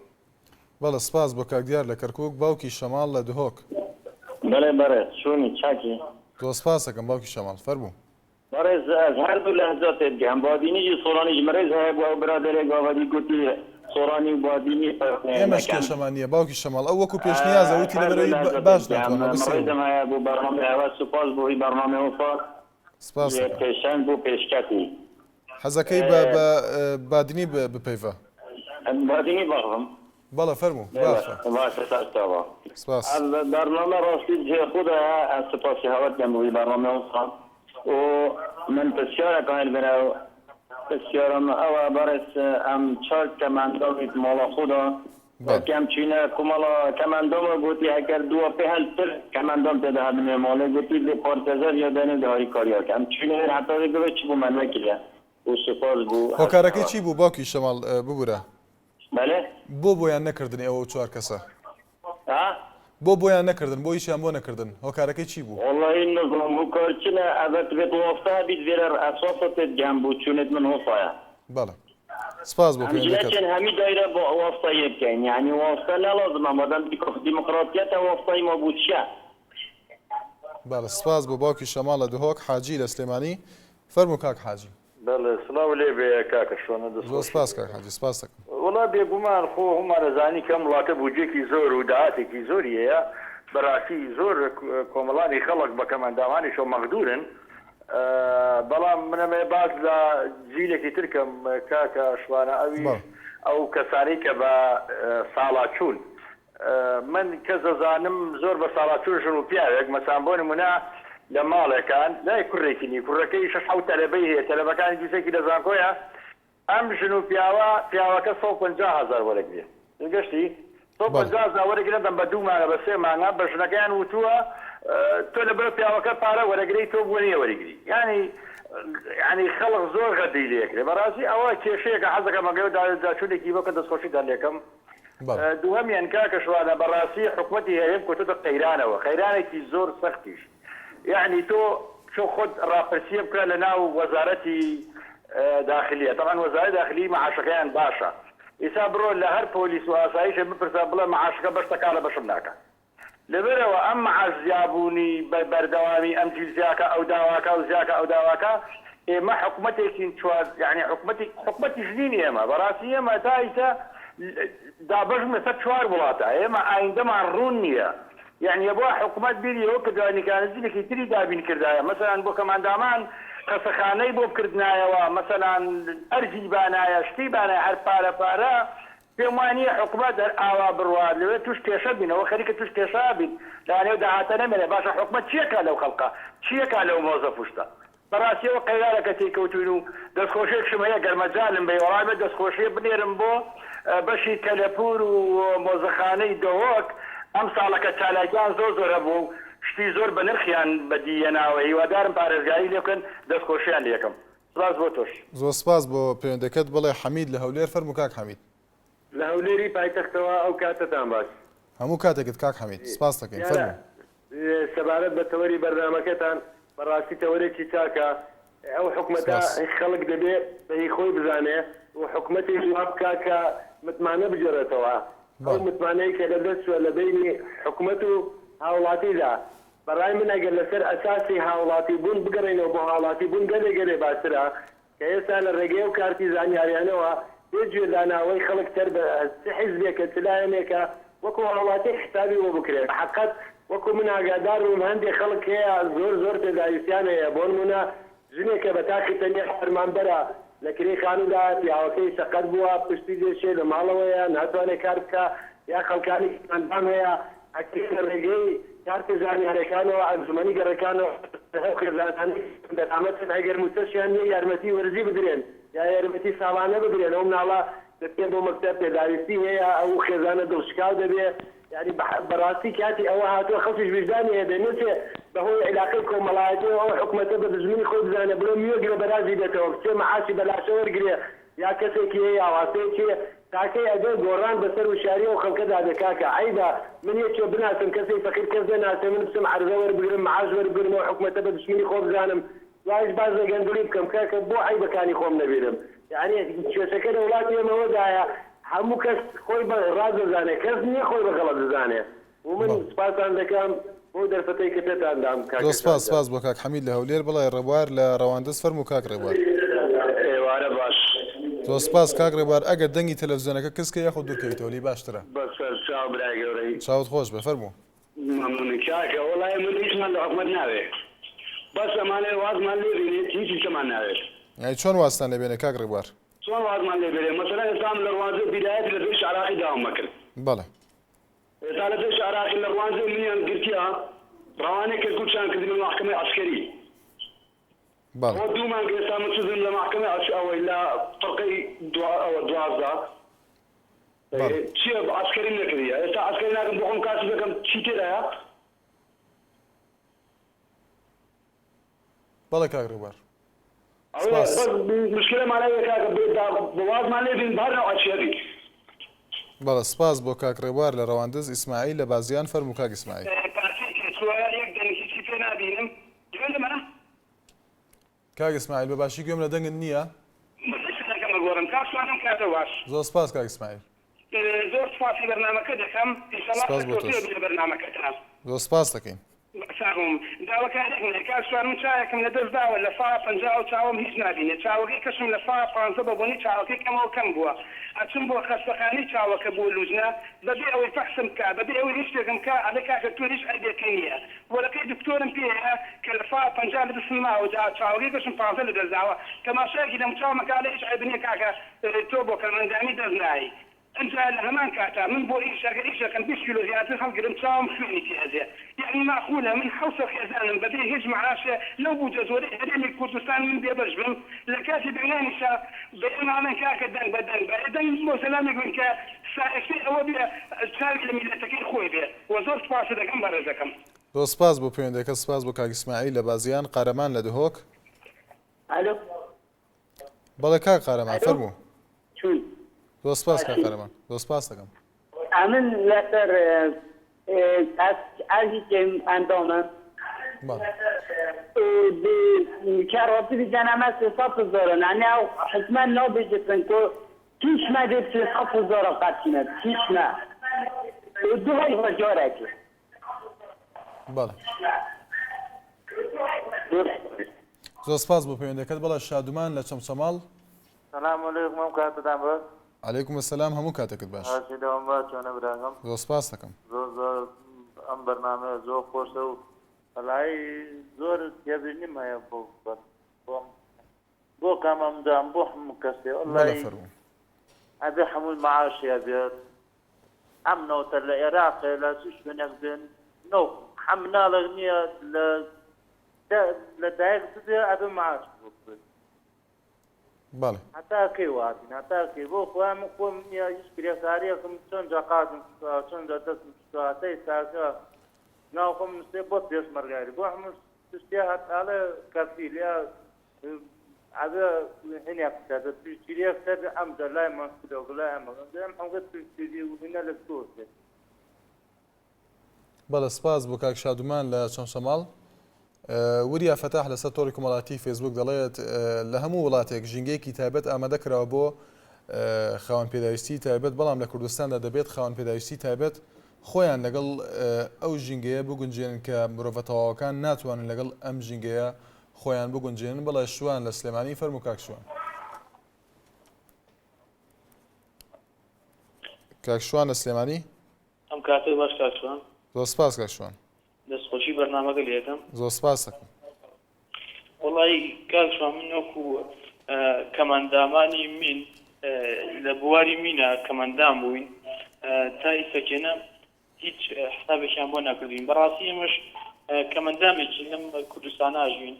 بەڵێ سپاس بۆ کاک دیار لە کەرکووک باوکی شەماڵ لە دهۆک بەڵێ بەڕێز چۆنی چاکی زۆر سپاس دەکەم باوکی شەماڵ فەرموو بەڕێز هەردوو لەهزاتێت گەم بادینیجی سۆرانیش مەرێز هەیە بۆ برادێک باوەدی گوتی سۆرانی و بادینی ئێمەش کێشەمانیە باوکی شەماڵ ئەو وەکو پێشنیازە وتی لەبەرەوەی باش ناتوانم مەڕێزم هەیە بۆ بەرنامە ئەوە سوپاس بۆی بەرنامە وفا سپاس پێشەنگ بۆ پێشکەتی حەزەکەی بە بادینی بپەیوە بادینی بەڵم بەڵێ فەرموو باشە ساستەوە سپاس بەرنامە ڕاستی جێ خودە سپاسی هەوت دەم بۆی بەرنامە وفا و من پرسیارەکان بنەوە پرسیارم ئەوە بەڕێز ئەم چارت کەماندۆمیت ماڵە خودە کەم چینە کومەڵە کەماندۆمە گوتی ئەگەر دووە پێ هەلتر کەماندۆم تێدا هەبنێ ماڵێ گوتی لێ پارتەزەر یا دەنێ داری کاریاکە ئەم چینە هەتا دەگەوێت چی بوو منوەکیە و سپاس بوو هۆکارەکەی چی بوو باوکی شەماڵ ببوورە بەڵێ بۆ بۆیان نەکردن ئەوە چوار کەسە بۆ بۆیان نەکردن بۆ هیچیان بۆ نەکردن هۆکارەکەی چی بوو والله نظام هۆکارچنە ئەبەت بێت وەفتا بیت وێرە ئەساسەتێت گیان بوو چونێت من هۆفایە بەڵێ سپاس بۆ پێوەندەکەت هەمی دایرە بۆ وەفتایە بکەین یعنی وەفتا نەلازمە مەدەم دیموکراتیەتە وەفتای ما بوو چیە بەڵێ سپاس بۆ باوکی شەماڵ لە دهۆک حاجی لە سلێمانی فەرموو کاک حاجی بەڵێ سڵاو لێ بێ کاکە شۆنە زۆر سپاس کاک حاجی سپاس دەکەم وڵا بێگومان خۆ هەمانەزانی کەم وڵاتە بودجێکی زۆر و داهاتێکی زۆری هەیە بەڕاستی زۆر کۆمەڵانی خەڵک بە کەمەنداوانیشەوە مەغدورن بەڵام منەمێ باز لە جیلێکی ترکەم کاکە شوانە ئەو کەسانی کە بە ساڵاچوون من کەس دەزانم زۆر بە ساڵاچوونشن و پیاوێک مەسان بۆ نمونە لە ماڵێکان لای کوڕێکی کوڕەکەی 6 تەلەبەی هەیە تەلەبەکانی دیسێکی دەزانکۆیە ئەم ژن و پیاوەکە 150,000 وەرەگرێ گەشتی 150,000 وەرەگرێتم بە 2 مانگە بە 3 مانگە بە ژنەکەیان وتووە تۆ لەبەر پیاوەکە پارە وەرەگری تۆ بووە نیە وەرەگری ینی خەڵق زۆر غەدی لێکرێ بەڕاستی ئەوە کێشەیەکە حەزەکە مەگەوە داچوونێکی بۆکە دەستخۆشیدان لێکم دووهەمیان کاکە شوانە بەڕاستی حکومەتی هەیە کۆتۆتە قەیرانەوە قەیرانێکی زۆر سەختیش یعنی تۆ خۆت ڕاپرسیە بکە لە ناو وەزارەتی داخلیە طبعا وەزارەتی داخلی معاشەکەیان باشە ئێستا بڕۆ لە هەر پۆلیس و ئاسایشە بپرسە بڵێ معاشەکە بەشتەکە لە بەشم ناکە لەبەرەوە ئەم معاش زیابوونی بەردەوامی ئەم جیل زیاکە ئەو داواکە و زیاکە ئەو داواکە ئێمە حکومەتێکین چوار یعنی حکومەتی ژنینی ئێمە بەڕاستی ئێمە تا ئیسا دابەژمە سەر 4 وڵاتە ئێمە ئایندەمان ڕوون نییە يعني يبغى حكومات بيريو كذا كان زي اللي كتير دابين كردايا مثلا بو كمان دامان قصخاني بو كردنايا مثلا ارجي بانايا شتي بانايا هر بارا بيماني حكومات اوا برواد لو توش كيشابين او خليك توش كيشابين يعني دعاتنا من باشا حكومات شيكا لو خلقه شيكا لو موظف وشتا براسي وقيلالك تيكوتونو دسخوشيك شمية قرمجال بي ورابة دسخوشي بنيرم بو بشي كالبور وموزخاني دووك ئەم ساڵەکە چالاکیان زۆر بوو شتی زۆر بە نرخیان بەدیەناوە هیوادارم پارێزگایی لێ بکەن دەستخۆشییان لێکم سپاس بۆ تۆش زۆر سپاس بۆ پەیوەندەکەت بڵێ حەمید لە هەولێر فەرموو کاک حەمید لە هەولێری پایتەختەوە ئەو کاتتان باش هەموو کاتێکت کاک حەمید سپاس دەکەین فەرموو سەبارەت بە تەوەری بەرنامەکەتان بەڕاستی تەوەرێکی چاکە ئەو حکومەتە خەڵک دەبێت بەهی خۆی بزانێ و حکومەتی وا بکا کە متمانە بجێڕێتەوە ئەو متمانەی کە دەبێتوە لە بینی حکومەت و هاوڵاتیدا بەڕای من ئەگەر لەسەر ئەساسی هاوڵاتی بوون بگەڕێنەوە بۆ هاوڵاتی بوون گەلێ باشترە کە ئێستا لە ڕێگەی و کارتی زانیاریانەوە بێگوێ داناوەی خەڵک تەر بە حیزبێکە چلایەنێکە وەکو هاوڵاتی حسابی وە بکرێت حقەت وەکو من ئاگادار و هەندێک خەڵک هەیە زۆر تێداویستیان هەیە بۆ نمونە ژنێکە بە تاقی تەنیا فەرمانبەرە لە کرێ خانوودا پیاوەکەی سەقەت بووە پشتی دێشێ لە ماڵەوەیە ناتوانێت کار بکە یا خەڵکانی ئەندام هەیە ئەکرێت لە ڕێگەی کارتە زانیاریەکانەوە ئەنجومەنی گەڕەکانەوە دەرامەتن ئەگەر موچەشیان نیە یارمەتی وەرزی بدرێن یا یارمەتی ساڵانە بدرێن ئەو مناڵە دەبێت بۆ مەکتەب پێداویستی هەیە ئەو خێزانە دڵشکاو دەبێت یعنی بەڕاستی کاتی ئەوە هاتووە خەڵکیش وجدانی هەیە دەنووسێ بەهۆی علاقەی کۆمەڵایەتەوە ئەو حکومەتە بە دژمنی خۆی بزانێ بڵێ میوەگرە بەرازی دێتەوە بچێ مەعاشی بەلاشە وەرگرێ یا کەسێکی هەیە ئاواسەیەکی تاکەی ئەگەر گۆڕان بەسەر وشاری و خەڵکەدا دەکاکە عیدا من یەکێ بناسم کەسێک فەقیر کەس دەناسێ من بچم عەرزە وەربگرم مەعاش وەربگرمەوە حکومەتە بە دژمنی خۆ بزانم دوایش باز لەگەندڵی بکەم کاکە بۆ عیبەکانی خۆم نەبیرم یعنی کێشەکە لە وڵاتی ئێمەوەدایە هەموو کەس خۆی بە ڕاز دەزانێ کەس نییە خۆی بە غەڵەت دەزانێ ومن سپاسان دەکەم بۆ دەرفەتەی کە پێتان دام سپاس بۆ کاک حەمید لە هەولێر بڵێ ڕێبوار لە ڕەواندز فەرموو کاک ڕێبوار ئێوارە باش زۆر سپاس کاک ڕێبوار ئەگەر دەنگی تەلەڤیزیۆنەکە کەسکە یاخۆ دوورکەویتەوە لی باشترە بەسەر چاو برای گەورەی چاوت خۆش بە فەرموو مەمنون کاکە وەڵای من هیچمان لە حکومەت ناوێت بەس ئەمانەی وازمان لێ بینێت هیچی کەمان ناوێت یعنی چۆن واستان لێبێنێ کاک ڕێبوار چۆن وازمان لێ بێنێ مەسەلا ئێستام لە ڕوانزە بیدایەت لە دەشت عراقی داوام مەکرد بەڵێ ئێستا لە دەشت عراقی لە ڕوانزە منیان گرتیا ڕەوانەی کە گوتیان کردی لە محکەمەی عەسکەری بۆ دوو مانگ ئێستا من سوزم لە محکەمەی ئەوەی لە فەرقەی 12 چییە عەسکەریم نەکردیە ئێستا عەسکەری ناکەم بۆ خۆم کاسی دەکەم چی تێدایە بەڵێ کاک ڕێبوار مشکلە مانایە کاکە بوازمان لێ بین بار نەوەچێری بەڵێ سپاس بۆ کاک ڕێبوار لە ڕەواندز ئیسماعیل لە بازیان فەرموو کاک ئیسماعیل کاک ئیسماعیل بەباشی گوێم لە دەنگت نییە زۆر سپاس کاک ئیسماعیل زۆر سپاسی بەرنامەکە دەکەم بەرنامەکەتان زۆر سپاس دەکەین داواکارێک کارسوانم چایەکەم لە دەست داوە لە فا 50 چاوم هیچ نبینێ چاوەکەی کەشم لە فا 15 بە بۆنی چاوەکەی کەمەوە کەم بووە ئەچم بۆ خەستەخانەی چاوەکە بۆ لوژنە بەبێ ئەوەی فەحسم کا بەبێ ئەوەی هیچ شتێکم کا ئەلە کاکە تۆ هیچ ئەیدێکەی نییە بۆلەکەی دکتۆرم پێەیە کە لە فا 50 لە دەستم ماوە چاوەکەی کەشم 15 لە دەست داوە تەماشایەکی لەم چاومەکە لە هیچ عیب نییە کاکە تۆ بۆ کەمەندانی دەست نایی انجا لهمان كاتا من بو إيشا كان 20 كيلو زيادة هم قرم تاوم خلوني في هذا يعني معقولة من حوصة خزان بدي هج معاشة لو بوجز ولي هدمي كردستان من دي برجبم لكاتب عنانيشا بيما من كاكا دان بدان بعدين مو سلامك من كا سائشي أو بيا سالي لميلتكين خوي بيا وزور سباس دكم برزكم دو سپاس بۆ پەیوەندەکە سپاس بۆ کاک ئیسماعیل لە بازیان قارەمان لە دهۆک الو بەڵێ کاک قارەمان فەرموو چون دۆ سپاس کاک قارەمان دۆ سپاس دەکەم ئەمن لەسەر ئازیکەم ئەندامە کارڕاتی بزانامە 300 زۆرن ئەنیا حتمان نابێژێتن کۆ هیچ نەبێت 300 زۆرە قەتینە هیچ نە دوهای هەجارێکی بەڵێ زۆر سپاس بۆ پەیوەندەکەت بەڵێ شادومان لە چەمچەماڵ سلام علیکم ئەم کاتتان باش عەلەیکم السەلام هەموو کاتێکت باش دەوام باش چۆنە براکەم زۆر سپاس دەکەم زۆر ئەم بەرنامەیە زۆر خۆشە و بەڵای زۆر تێبینیم هەیە بۆ کامەمدام بۆ هەموو کەسێ وەڵای ئەبێ هەمووی مەعاشیە بێت ئەم نەوتە لە عێراقێ لە چ شوێنێک بێن نەو هەم مناڵێک نییە لە دایک بێ ئەبێ مەعاش بێت بەڵێ هەتاکەی واتین هەتاکەی بۆ خۆیان من خۆم نییە هیچ کرێکاریەکەم چەندجا قازم چەندجا دەستم هەتای تاکە ناو خۆم نووسێ بۆ پێشمەرگاری بۆ هەموو شتێ هەتاڵێ کەفیل یا هذا هنا هذا تشتري هذا أمد لا ما كده ولا أمد أمد تشتري وهنا للدور بەڵێ سپاس بۆ کاک شادومان لە چەمشەماڵ وریا فەتاح لەسەر تۆڕی کۆمەڵاتی فێسبوک دەڵێت لە هەموو وڵاتێک ژینگەیەکی تایبەت ئامادە کراوە بۆ خاوەن پێداویستی تایبەت بەڵام لە کوردستاندا دەبێت خاوەن پێداویستی تایبەت خۆیان لەگەڵ ئەو ژینگەیە بگونجێنن کە مرۆڤە تەواوەکان ناتوانن لەگەڵ ئەم ژینگەیە خۆیان بگونجێنن. بەڵێ شوان لە سلێمانی فەرموو کاک شوان. کاک شوان لە سلێمانی ئەم کاتەی باش کاک شوان. زۆر سپاس کاک شوان. دەستخۆشی بەرنامەکە لێ یەکەم. زۆر سپاس دەکەم. وەڵی کاک شوان من وەکو کەمەندامانی من لە بواری مینە کەمەندام بووین تا ئیسەکێنە هیچ حسابێکیان بۆ نەکردوین. بەڕاستی ئێمەش کەمەندامێکی لەم کوردستانە ئاژوین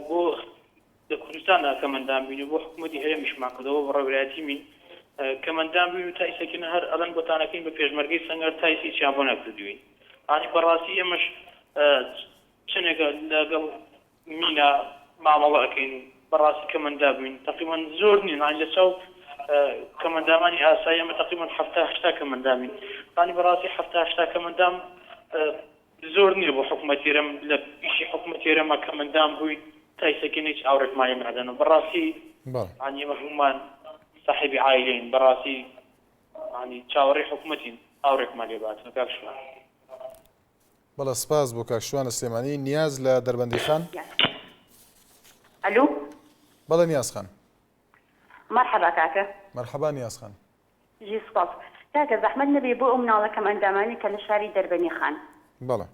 بۆ لە کوردستانە کەمەندام بین و بۆ حکوومەتی هەرێمیشمان کردەوە بە ڕێوەلایەتی من کەمەندام بین و تا ئیسەکێنە هەر ئەڵەن بۆتانەکەین بە پێشمەرگەی سەنگەر تا هیچیان بۆ نەکردوین. ئانی بەڕاستی ئێمەش چنێکە لەگەڵ مینە مامەڵە ئەەکەین بەڕاستی کەمەندا بووین تقریبا زۆر نین لە چاو کەمەندامانی ئاسایی ئەمە تقریبا 70-80 کەمەندامین. ئانی بەڕاستی 70-80 کەمەندام زۆر نییە بۆ حکوومەتیرەم لە پیشی حکوومەتیرەمە کەمەندام بووین تا ئیسەکەین هیچ ئاورێکمانی نادەنەوە. بەڕاستی ئانی ئێمە هەمومان صاحبی عایلەین بەڕاستی ئانی چاوەڕێی حکوومەتین ئاورێکمان لێ بات کاک شوان. بەڵێ سپاس بۆ کاک شوانە سلێمانی. نیاز لە دەربەندی خان. الو بەڵێ نیاز خان. مرحبا كاكا. مرحبا نياز خان. جي سباس كاكا زحمت نبي بو مناڵە کەم ئەندامانی کە لە شاری دەربەنی خان. بەڵێ.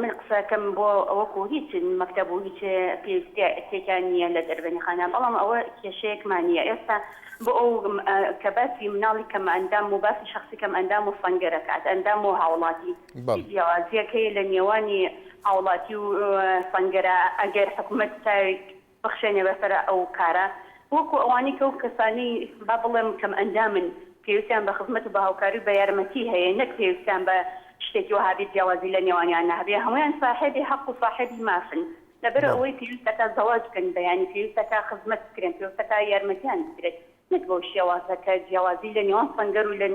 من قسەکەم بۆ وەکو هیچ مەکتەب و هیچ پێویستیان نییە لە دەربەنی خانە بەڵام ئەوە کێشەیەکمان نییە ئێستا بۆ ئەو کە باسی مناڵی کەم ئەندام و باسی شخصی کەم ئەندام و فەنگەرەکات ئەندام و هاوڵاتی جیاوازیەکەی لە نێوانی هاوڵاتی و فەنگەرە ئەگەر حکوومەت بخشێنێ بەسەر ئەو کارە وەکو ئەوانی کە و کەسانی با بڵێم کەم ئەندامن پێویستیان بە خزمەت و بە هاوکاری بە یارمەتی هەیە نەک پێویستیان بە شتێکی وهابی جیاوازی لە نێوانیان هەبێ هەمویان صاحبی حەق و صاحبی مافن لەبەر ئەوەی پێویستەکە زەواج بکەن بەیانی پێویستەکە خزمەت بکرێن پێویستەکە یارمەتیان بکرێت نەک بەو شێوازەکە جیاوازی لە نێوان فەنگەر و لە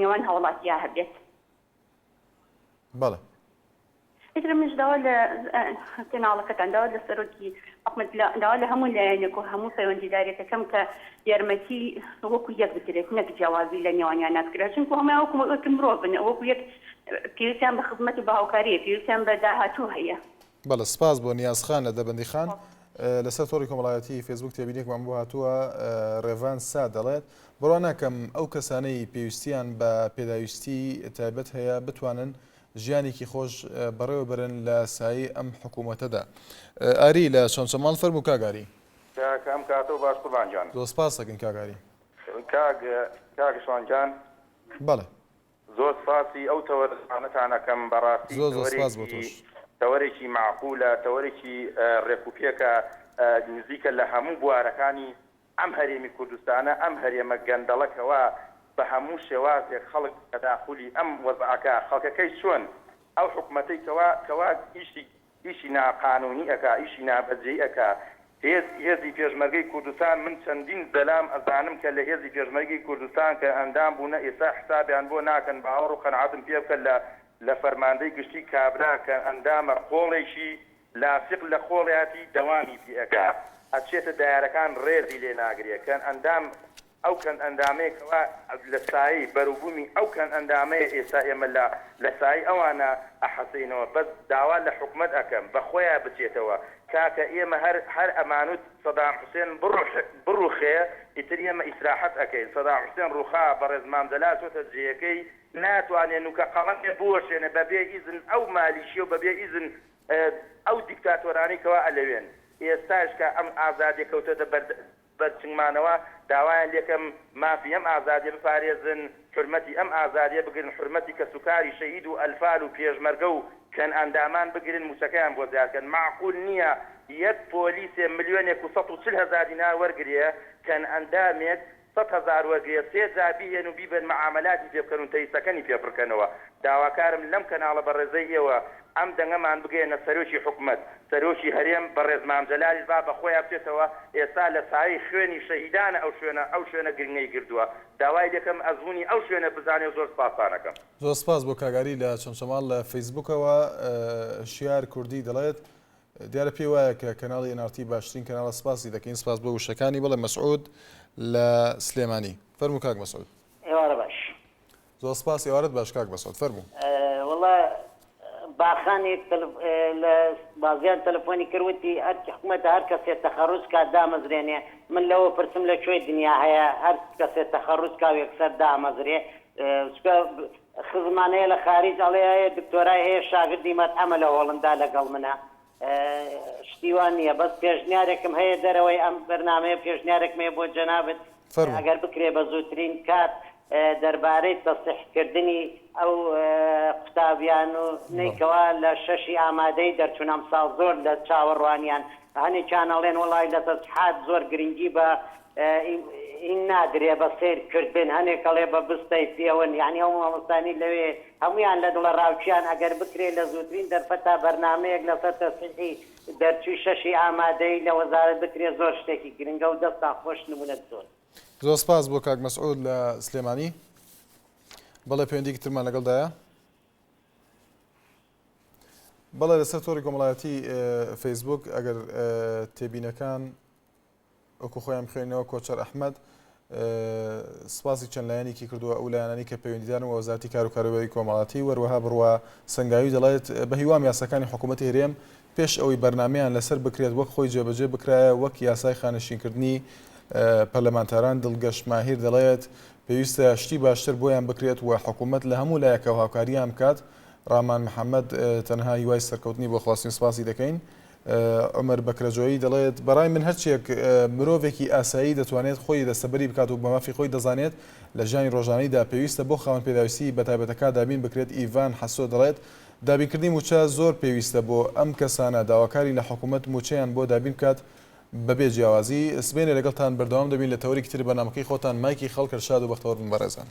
نێوان هاوڵاتیا هەبێت. بەڵێ. ئیتر منش داوا لە کەناڵەکەتان داوا لە سەرۆکی حکومەت داوا لە هەموو لایەنێک و هەموو پەیوەندیدارێتەکەم کە یارمەتی وەکو یەک بکرێت نەک جیاوازی لە نێوانیان ناکرێت چونکە هەموو وەکو مرۆڤن وەکو یەک پێویستیان بە خزمەت و بە هاوکاریە پێویستیان بە داهاتوو هەیە. بەڵێ سپاس بۆ نیاز خان لە دەربەندی خان. لەسەر تۆڕی کۆمەڵایەتی فێسبوک تێبینێکمان بۆ هاتووە ڕێڤان سا دەڵێت بڕوا ناکەم ئەو کەسانەی پێویستیان بە پێداویستی تایبەت هەیە بتوانن ژیانێکی خۆش بەڕێوە برن لە سایی ئەم حکوومەتەدا. ئاری لە چەمشەماڵ فەرموو کاگاری. کام کاتەوە باش قوربانجان. زۆر سپاس دەکەین کاگاری. کاک شوانجان. بەڵێ. زۆر سپاسی ئەو تەوەرانەتانەکەم بەڕاستی زۆر سپاس بۆ تۆش. تەوەرێکی معقولە تەوەرێکی ڕێکوپێکە نزیکە لە هەموو بوارەکانی ئەم هەرێمی کوردستانە ئەم هەرێمە گەندەڵەکەوە بە هەموو شێوازێک خەڵک تەداخلی ئەم وەزعەکە خەڵکەکەی چۆن ئەو حکوومەتەی کەوا ئیشی ناقانونی ئەکا ئیشی نابەجێی ئەکا هێزی پێشمەرگەی کوردستان من چەندین بەلام ئەزانم کە لە هێزی پێشمەرگەی کوردستان کە ئەندام بوونە ئێستا حسابیان بۆ ناکەن باوەڕ و قەنەعەتم پێ بکەن لە فەرماندەی گشتی کابرا کە ئەندامە خۆڵێکی لاسق لە خۆڵیاتی دەوامی پێەکە ئەچێتە دایارەکان ڕێزی لێ ناگرێکەن ئەندام ئەو کەن ئەندامەیەکەوە لە سایی بەروبوومی ئەو کەن ئەندامەیە ئێستا ئێمە لە سایی ئەوانە ئەحەسەینەوە بەس داوا لە حکومەت ئەەکەم بەخۆیان بچێتەوە کاکە ئێمە هەر ئەمانوت سەدام حوسێن بڕوخێ ئیتر ئێمە ئیسراحەت ئەەکەین سەدام حوسێن ڕووخا بە ڕێزمام دەلا چۆتە جێیەکەی ناتوانێن و کە قەڵەمێ بوەشێنە بەبێ ئیزن ئەو مالیشیە و بەبێ ئیزن ئەو دیکتاتۆرانی کەوا ئەلەوێن ئێستاش کە ئەم ئازادی کەوتەتە بەرچنگمانەوە داوایان لێکەم مافی ئەم ئازادیە بپارێزن حرمەتی ئەم ئازادیە بگرن حرمەتی کە سوکاری شەهید و ئەلفال و پێشمەرگە و کەن ئەندامان بگرن موسەکەیان بۆ زیادکەن معقول نییە یەک پۆلیسێ ملیۆنێک و 140,000 دینار وەرگریە کەن ئەندامێک 100,000 وەرگێ سێ جابیهێن و بیبن معاملاتی پێ بکەن و تەیسەکەنی پێ بڕکەنەوە داواکارم لەم کەناڵە بە ڕێزەی ئێوە ئەم دەنگەمان بگەێنە سەرۆکی حکوومەت سەرۆکی هەرێم بە ڕێزمامجەلالیش با بەخۆیان بچێتەوە ئێستا لە سایی خوێنی شەهیدانە ئەو شوێنە گرنگەی کردووە داوای دەکەم ئەزمموی ئەو شوێنە بزانێ زۆر سپاسانەکەم زۆر سپاس بۆ کاگاری لە چەمچەماڵ لە فەیسبوکەوە شیار کوردی دەڵێت دیارە پێی وایە کە کەناڵی NRT باشترین کەناڵە سپاسی دەکەین سپاس بۆ وشەکانی بڵێ مەسعود لە سلێمانی فەرموو کاک مەسعود ئێوارە باش زۆر سپاس ئێوارەت باش کاک مەسعود فەرموو وڵا باخانێک لە بازیان تەلەفۆنی کردوتی هەرکی حکوومەت هەر کەسێت تەخەڕوز کات دامەزرێنێ من لەوە پرسم لە کوێی دنیا هەیە هەر کەسێت تەخەڕوز کا یەکسەر دامەزرێ خزمانەیە لە خارج ئەڵێ هەیە دکتۆرای هەیە شاگردی مەتحەمە لە هۆڵندا لەگەڵ منە شتیوان نییە بەس پێشنیارێکم هەیە دەرەوەی ئەم بەرنامەیە پێشنیارێکمێ بۆ جەنابەت ئەگەر بکرێ بە زووترین کات دەربارەی تەصحیحکردنی ئەو قوتابیان و نەیکەوە لە شەشی ئامادەی دەرچوون ئەم ساڵ زۆر لە چاوەڕوانیان هەنێکیان ئەڵێن وەڵای لە تەصحیحات زۆر گرنگی بە این نادرێ بە سیرکردن هەنێک ئەڵێ بە بستەی پێون یعنی ئەو مامۆستانی لەوێ هەمویان لە دڵە ڕاوچیان ئەگەر بکرێ لە زووترین دەرفەتا بەرنامەیەک لەسەر تەصحیحی دەرچووی شەشی ئامادەی لە وەزارەت بکرێ زۆر شتێکی گرنگە و دەستان خۆش نمونەت زۆر زۆر سپاس بۆ کاک مەسعود لە سلێمانی بەڵێ پەیوەندیکی ترمان لەگەڵدایە بەڵێ لەسەر تۆڕی کۆمەڵایەتی فەیسبوک ئەگەر تێبینەکان وەکو خۆیان بخوێنەوە کۆچەر ئەحمەد سپاسی چەند لایەنێکی کردووە ئەو لایەنانی کە پەیوەندیدارن و وەزارەتی کار و کاروباری کۆمەڵاتی وەروەها بڕوا سنگاوی دەڵێت بە هیوام یاساکانی حکوومەتی هەرێم پێش ئەوەی بەرنامەیان لەسەر بکرێت وەک خۆی جێبەجێ بکرایە وەک یاسای خانەشینکردنی پەرلەمانتاران دڵگەشت ماهیر دەڵێت پێویستە شتی باشتر بۆیان بکرێت و حکوومەت لە هەموو لایەکە و هاوکاریان بکات ڕامان محەممەد تەنها هیوای سەرکەوتنی بۆ خواستنی سپاسی دەکەین عمر بەکرەجۆیی دەڵێت بەڕای من هەرچێک مرۆڤێکی ئاسایی دەتوانێت خۆی دەستەبەری بکات و بە مافی خۆی دەزانێت لە ژیانی ڕۆژانەیدا پێویستە بۆ خاوەن پێداویستی بەتایبەتەکە دابین بکرێت ئیڤان حەسۆ دەڵێت دابینکردنی موچە زۆر پێویستە بۆ ئەم کەسانە داواکاری لە حکوومەت موچەیان بۆ دابین بکات بەبێ جیاوازی سبێنێ لەگەڵتان بەردەوام دەبین لە تەوەریکی تر بەنامەکەی خۆتان مایکی خەڵکە شاد و بەختەوەربن بەڕێزان.